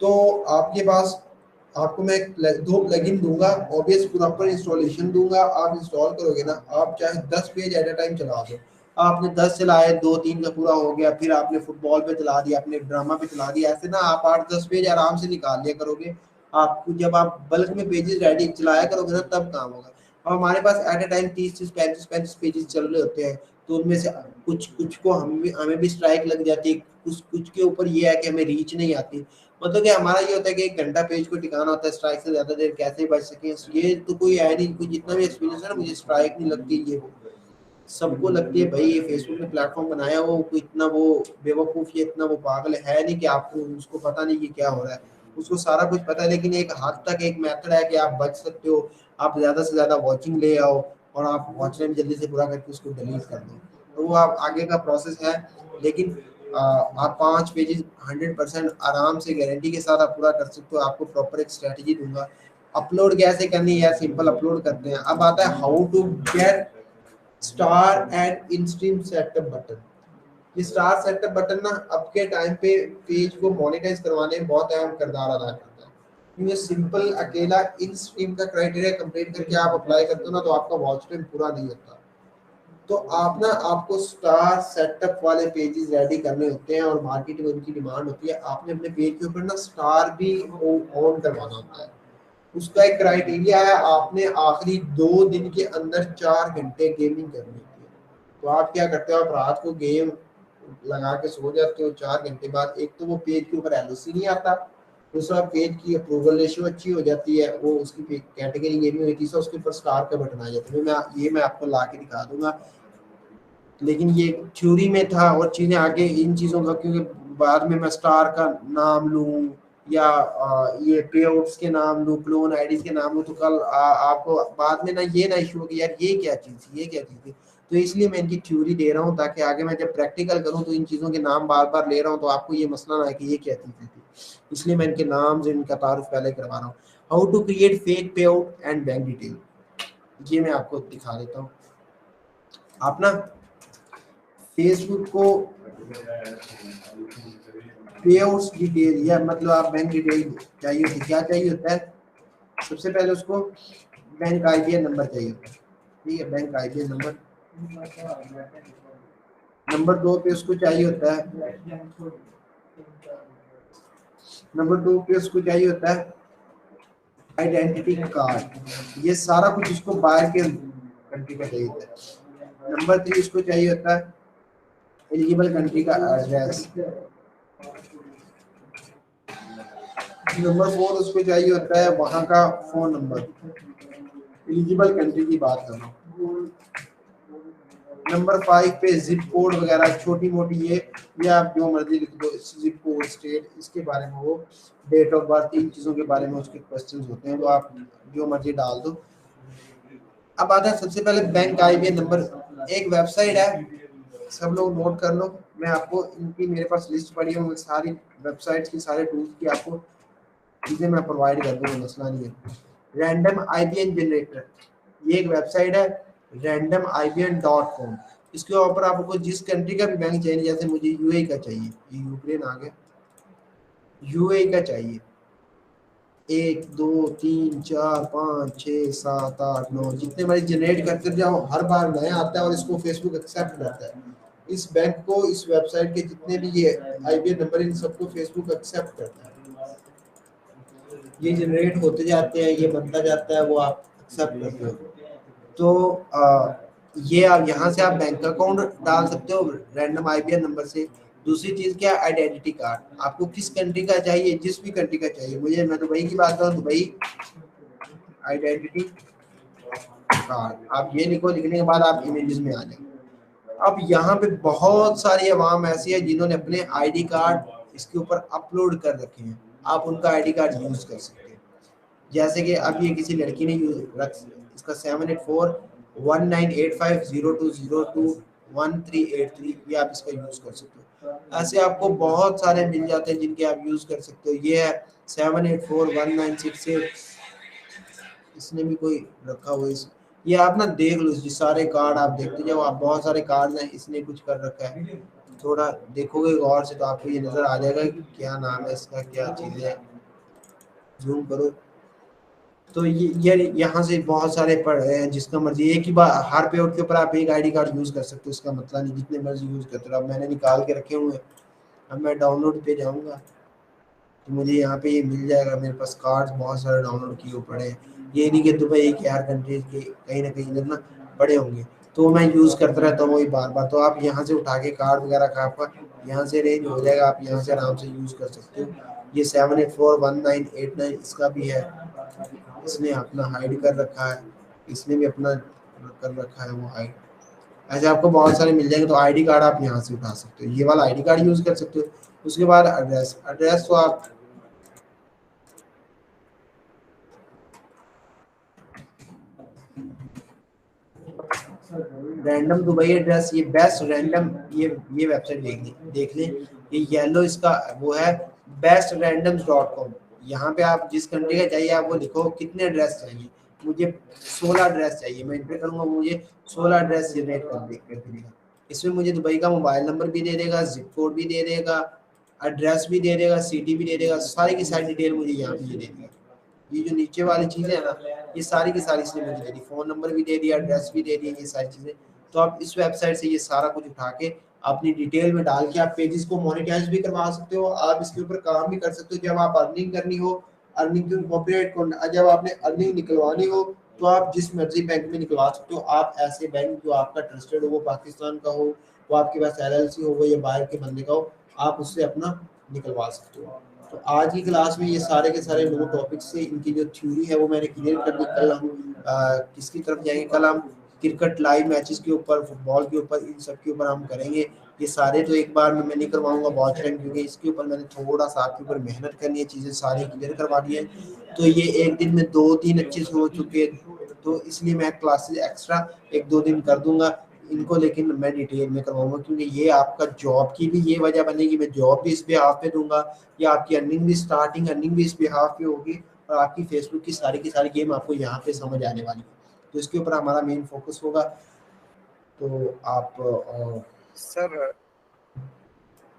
तो आपके पास, आपको मैं 2 प्लगइन दूंगा, OBS प्रॉपर इंस्टॉलेशन दूंगा, आप इंस्टॉल करोगे ना, आप चाहे 10 पेज एट अ टाइम चला दो। आपने 10 चलाए, 2-3 का पूरा हो गया, फिर आपने फुटबॉल पे चला दिया, आपने ड्रामा पे चला दिया, ऐसे ना आप 8-10 पेज आराम से निकाल लिया करोगे। आपको जब आप बल्क में पेजेस रेडी चलाया करोगे ना तब काम होगा। और हमारे पास एट अ टाइम 30-35 पेजेस चल रहे होते हैं, तो उनमें से कुछ को हमें भी स्ट्राइक लग जाती है, कुछ के ऊपर ये है कि हमें रीच नहीं आती। मतलब कि हमारा ये होता है कि 1 घंटा पेज को टिकाना होता है, स्ट्राइक से ज्यादा देर कैसे बच सके। ये तो कोई है नहीं, कोई जितना भी एक्सपीरियंस है ना, मुझे स्ट्राइक नहीं लगती, ये वो सबको लगती है। भाई ये फेसबुक ने प्लेटफॉर्म बनाया, वो कोई इतना वो बेवकूफ या इतना वो पागल है नहीं कि आपको उसको पता नहीं कि क्या हो रहा है, उसको सारा कुछ पता है। लेकिन एक हद तक एक मेथड है कि आप बच सकते हो, आप ज्यादा से ज्यादा वॉचिंग ले आओ और आप वॉच टाइम जल्दी से पूरा करके उसको डिलीट कर दो, तो वो आप आगे का प्रोसेस है। लेकिन आप 5 पेजेस 100% आराम से गारंटी के साथ आप पूरा कर सकते हो। आपको प्रॉपर एक स्ट्रेटजी दूंगा। अपलोड कैसे करनी है, सिंपल अपलोड करते हैं। अब आता है how to get star and in stream setup button. ये स्टार सेटअप बटन ना अब के टाइम पे पेज को मोनेटाइज करवाने में बहुत अहम किरदार अदा करता है, क्योंकि सिंपल अकेला इन स्ट्रीम का क्राइटेरिया कंप्लीट करके आप अप्लाई करते हो ना तो आपका वॉच टाइम पूरा नहीं होता। तो आपको स्टार सेटअप वाले पेजेस रेडी करने होते हैं और मार्केट में उनकी डिमांड होती है। आपने अपने पेज के ऊपर ना स्टार भी ऑन करवाना होता है। उसका एक क्राइटेरिया है, आपने आखिरी 2 दिन के अंदर 4 घंटे गेमिंग करनी होती है। तो आप क्या करते हो, आप रात को गेम लगा के सो जाते हो, 4 घंटे बाद एक तो वो पेज के ऊपर एलओसी नहीं आता, दूसरा पेज की अप्रूवल रेशियो अच्छी हो जाती है, वो उसकी कैटेगरी गेमिंग हुई, तीसरा उसके ऊपर स्टार का बटन आ जाता है। मैं आपको ला के दिखा दूंगा, लेकिन ये थ्योरी में था और चीजें आगे इन चीजों का, क्योंकि बाद में मैं स्टार का नाम लूं या ये पेआउट्स के नाम लूं, क्लोन आईडीज के नाम लूं, तो कल आपको बाद में ना ये ना इशू हो कि यार ये क्या चीज थी। तो इसलिए मैं इनकी थ्योरी दे रहा हूँ ताकि आगे मैं जब प्रैक्टिकल करूँ तो इन चीजों के नाम बार बार ले रहा हूँ तो आपको ये मसला ना है कि ये क्या चीजें थी। इसलिए मैं इनके नाम से इनका तारुफ पहले करवा रहा हूँ। हाउ टू क्रिएट फेक पे आउट एंड बैंक डिटेल, ये मैं आपको दिखा देता हूँ। आप ना फेसबुक को पे आउट्स डिटेल या मतलब आप बैंक डिटेल चाहिए होती, क्या चाहिए होता है, सबसे पहले उसको बैंक आईबीएन नंबर चाहिए होता है, ठीक है, बैंक आईबीएन नंबर। नंबर 2 पे उसको चाहिए होता है, नंबर 2 पे उसको चाहिए होता है आइडेंटिटी कार्ड। ये सारा कुछ इसको बाहर के कंट्री का चाहिए होता है। नंबर 3 इसको चाहिए होता है एलिजिबल कंट्री का एड्रेस। नंबर 4 उसको चाहिए होता है वहां का फोन नंबर, एलिजिबल कंट्री की बात कर रहा हूँ। नंबर 5 पे जिप कोड वगैरह छोटी मोटी ये आप जो मर्जी लिख दो, जिप कोड, स्टेट, इसके बारे में, वो डेट ऑफ बर्थ, इन चीज़ों के बारे में उसके क्वेश्चंस होते हैं, तो आप जो मर्जी डाल दो। अब आता है सबसे पहले बैंक आईबीएन नंबर। एक वेबसाइट है, सब लोग नोट कर लो, मैं आपको इनकी मेरे पास लिस्ट पड़ी है, सारी वेबसाइट्स की, सारे टूल्स की आपको चीज़ें मैं प्रोवाइड कर दूँगा, मसला नहीं है। रैंडम आईबीएन जनरेटर, ये एक वेबसाइट है randomibn.com। इसके ऊपर आपको जिस कंट्री का भी बैंक चाहिए, जैसे मुझे यूएई का चाहिए, ये यूक्रेन आ गया, यूएई का चाहिए, 1 2 3 4 5 6 7 8 9 जितने बार जनरेट करते जाओ, हर बार नया आता है और इसको फेसबुक एक्सेप्ट करता है। इस बैंक को, इस वेबसाइट के जितने भी ये आईबीएन नंबर, इन सबको फेसबुक एक्सेप्ट करता है। ये जनरेट होते जाते हैं, ये बनता जाता है, वो आप एक्सेप्ट करते हो। तो ये आप यहाँ से आप बैंक अकाउंट डाल सकते हो रैंडम आईबीएन नंबर से। दूसरी चीज क्या, आइडेंटिटी कार्ड, आपको किस कंट्री का चाहिए, जिस भी कंट्री का चाहिए। मुझे, मैं दुबई की बात करूँ, दुबई आइडेंटिटी कार्ड, आप ये लिखो। लिखने के बाद आप इमेजेस में आ जाए। अब यहाँ पे बहुत सारी अवाम ऐसी है जिन्होंने अपने आईडी कार्ड इसके ऊपर अपलोड कर रखे हैं, आप उनका आईडी कार्ड यूज कर सकते हैं। जैसे कि अब ये किसी लड़की ने इसका 78419850202138 ये आप इसका यूज कर सकते हो। ऐसे आपको बहुत सारे मिल जाते हैं जिनके आप यूज कर सकते हो। ये है 784196, इसने भी कोई रखा हुआ है। ये आप ना देख लो, ये सारे कार्ड आप देखते जाओ, आप बहुत सारे कार्ड हैं, इसने कुछ कर रखा है। थोड़ा देखोगे गौर से तो आपको ये नजर आ जाएगा कि क्या नाम है इसका, क्या चीज है। जूम करो तो ये यहाँ से बहुत सारे पढ़ रहे हैं, जिसका मर्जी एक ही बार हर पे आउट के ऊपर आप एक आईडी कार्ड यूज कर सकते हो। इसका मतलब नहीं जितने मर्जी यूज करते हो। अब मैंने निकाल के रखे हुए हैं, अब मैं डाउनलोड पे जाऊंगा तो मुझे यहाँ पे ये मिल जाएगा। मेरे पास कार्ड्स बहुत सारे डाउनलोड किए पड़े हैं। ये नहीं कि दुबई के हर कंट्रीज के कहीं ना कहीं इधर ना पड़े होंगे, तो मैं यूज करता रहता हूँ वही बार बार। तो आप यहाँ से उठा के कार्ड वगैरह का आपका यहाँ से रेंज हो जाएगा, आप यहाँ से आराम से यूज कर सकते हो। ये 784198 इसका भी है, इसने अपना हाइड कर रखा है, इसने भी अपना कर रखा है वो हाइड। ऐसे आपको बहुत सारे मिल जाएंगे। तो आईडी कार्ड आप यहाँ से उठा सकते हो, ये वाला आईडी कार्ड यूज कर सकते हो। उसके बाद एड्रेस तो आप रैंडम दुबई एड्रेस, ये बेस्ट रैंडम, ये वेबसाइट देख लें। ये येलो इसका वो है bestrandom.com। यहाँ पे आप जिस कंट्री का चाहिए आप वो लिखो, कितने एड्रेस चाहिए। मुझे 16 एड्रेस चाहिए, मैं इंटर करूँगा, मुझे 16 एड्रेस जनरेट कर देगा। इसमें मुझे दुबई का मोबाइल नंबर भी दे देगा, जिप कोड भी दे देगा, एड्रेस भी दे देगा, सिटी भी दे देगा, सारी की सारी डिटेल मुझे यहाँ पे दे देगा। ये जो नीचे वाली चीज़ें है ना, ये सारी की सारी इसने मुझे दे दी, फ़ोन नंबर भी दे दिया, एड्रेस भी दे दिया, ये सारी चीज़ें। तो आप इस वेबसाइट से ये सारा कुछ उठा के अपनी डिटेल में डाल के आप पेजेस को मोनेटाइज भी करवा सकते हो। आप इसके ऊपर काम भी कर सकते हो। जब आप अर्निंग करनी हो, अर्निंग के कॉपीराइट को, जब आपने अर्निंग निकलवानी हो तो आप जिस मर्जी बैंक में निकलवा सकते हो। आप ऐसे बैंक जो आपका ट्रस्टेड हो, वो पाकिस्तान का हो, वो आपके पास LLC हो, वो या बाहर के बंदे का हो, आप उससे अपना निकलवा सकते हो। तो आज की क्लास में ये सारे के सारे 9 टॉपिक्स से इनकी जो थ्योरी है वो मैंने क्लियर कर दी। कल हम किसकी तरफ जाएंगे, कल हम क्रिकेट लाइव मैचेस के ऊपर, फुटबॉल के ऊपर, इन सब के ऊपर हम करेंगे। ये सारे तो एक बार में मैं नहीं करवाऊंगा वॉच रैंक, क्योंकि इसके ऊपर मैंने थोड़ा सा आपके ऊपर मेहनत करनी है, चीज़ें सारी क्लियर करवा दी है। तो ये एक दिन में 2-3 अच्छे से हो चुके हैं, तो इसलिए मैं क्लासेस एक्स्ट्रा 1-2 दिन कर दूंगा इनको, लेकिन मैं डिटेल में करवाऊंगा, क्योंकि ये आपका जॉब की भी ये वजह बनेगी। मैं जॉब भी इस बिहाफ पे दूंगा, या आपकी अर्निंग भी, स्टार्टिंग अर्निंग भी इस बिहाफ पे होगी, और आपकी फेसबुक की सारी गेम आपको यहाँ पे समझ आने वाली है। तो इसके ऊपर हमारा मेन फोकस होगा। तो आप सर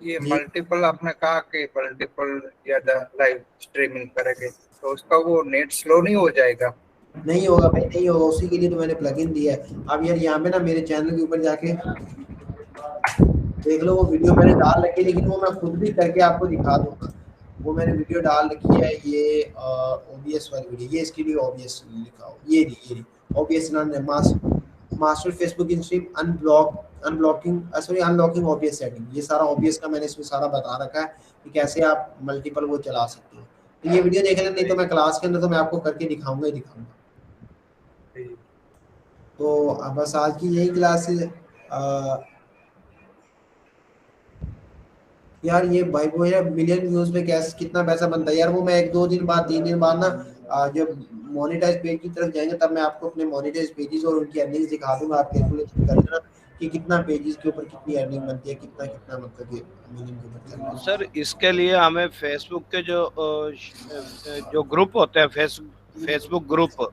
ये मल्टीपल आपने कहा कि मल्टीपल या लाइव स्ट्रीमिंग करेंगे तो उसका वो नेट स्लो नहीं हो जाएगा? नहीं होगा भाई, नहीं होगा। उसी के लिए तो मैंने प्लगइन दिया है। अब यार यहाँ पे ना मेरे चैनल के ऊपर जाके देख लो, वो वीडियो मैंने डाल रखी है, लेकिन वो मैं खुद भी करके आपको दिखा दूंगा। वो मैंने वीडियो डाल रखी है, ये OBS वाली वीडियो, ये इसके लिए OBS लिखा हो, ये OBS master Facebook stream unlocking OBS setting, ये सारा OBS का मैंने इसमें सारा बता रखा है कि कैसे आप मल्टीपल वो चला सकते हो। तो ये वीडियो देख लें, नहीं तो मैं क्लास के अंदर तो मैं आपको करके दिखाऊंगा ही दिखाऊंगा। तो बस आज की यही क्लास है। यार ये भाई वो है मिलियन व्यूज पे कैसे कितना पैसा बनता है यार, वो मैं 1-2 दिन बाद 3 दिन बाद ना जब मोनेटाइज पेज की तरफ जाएंगे तब मैं आपको अपने मोनेटाइज पेजेस और उनकी अर्निंग दिखा दूंगा। आप कैलकुलेशन कर लेना कि कितना पेजेस के ऊपर कितनी अर्निंग बनती है, कितना मतलब कि मिलियन के ऊपर चल। सर इसके लिए हमें फेसबुक के जो ग्रुप होते हैं, फेसबुक ग्रुप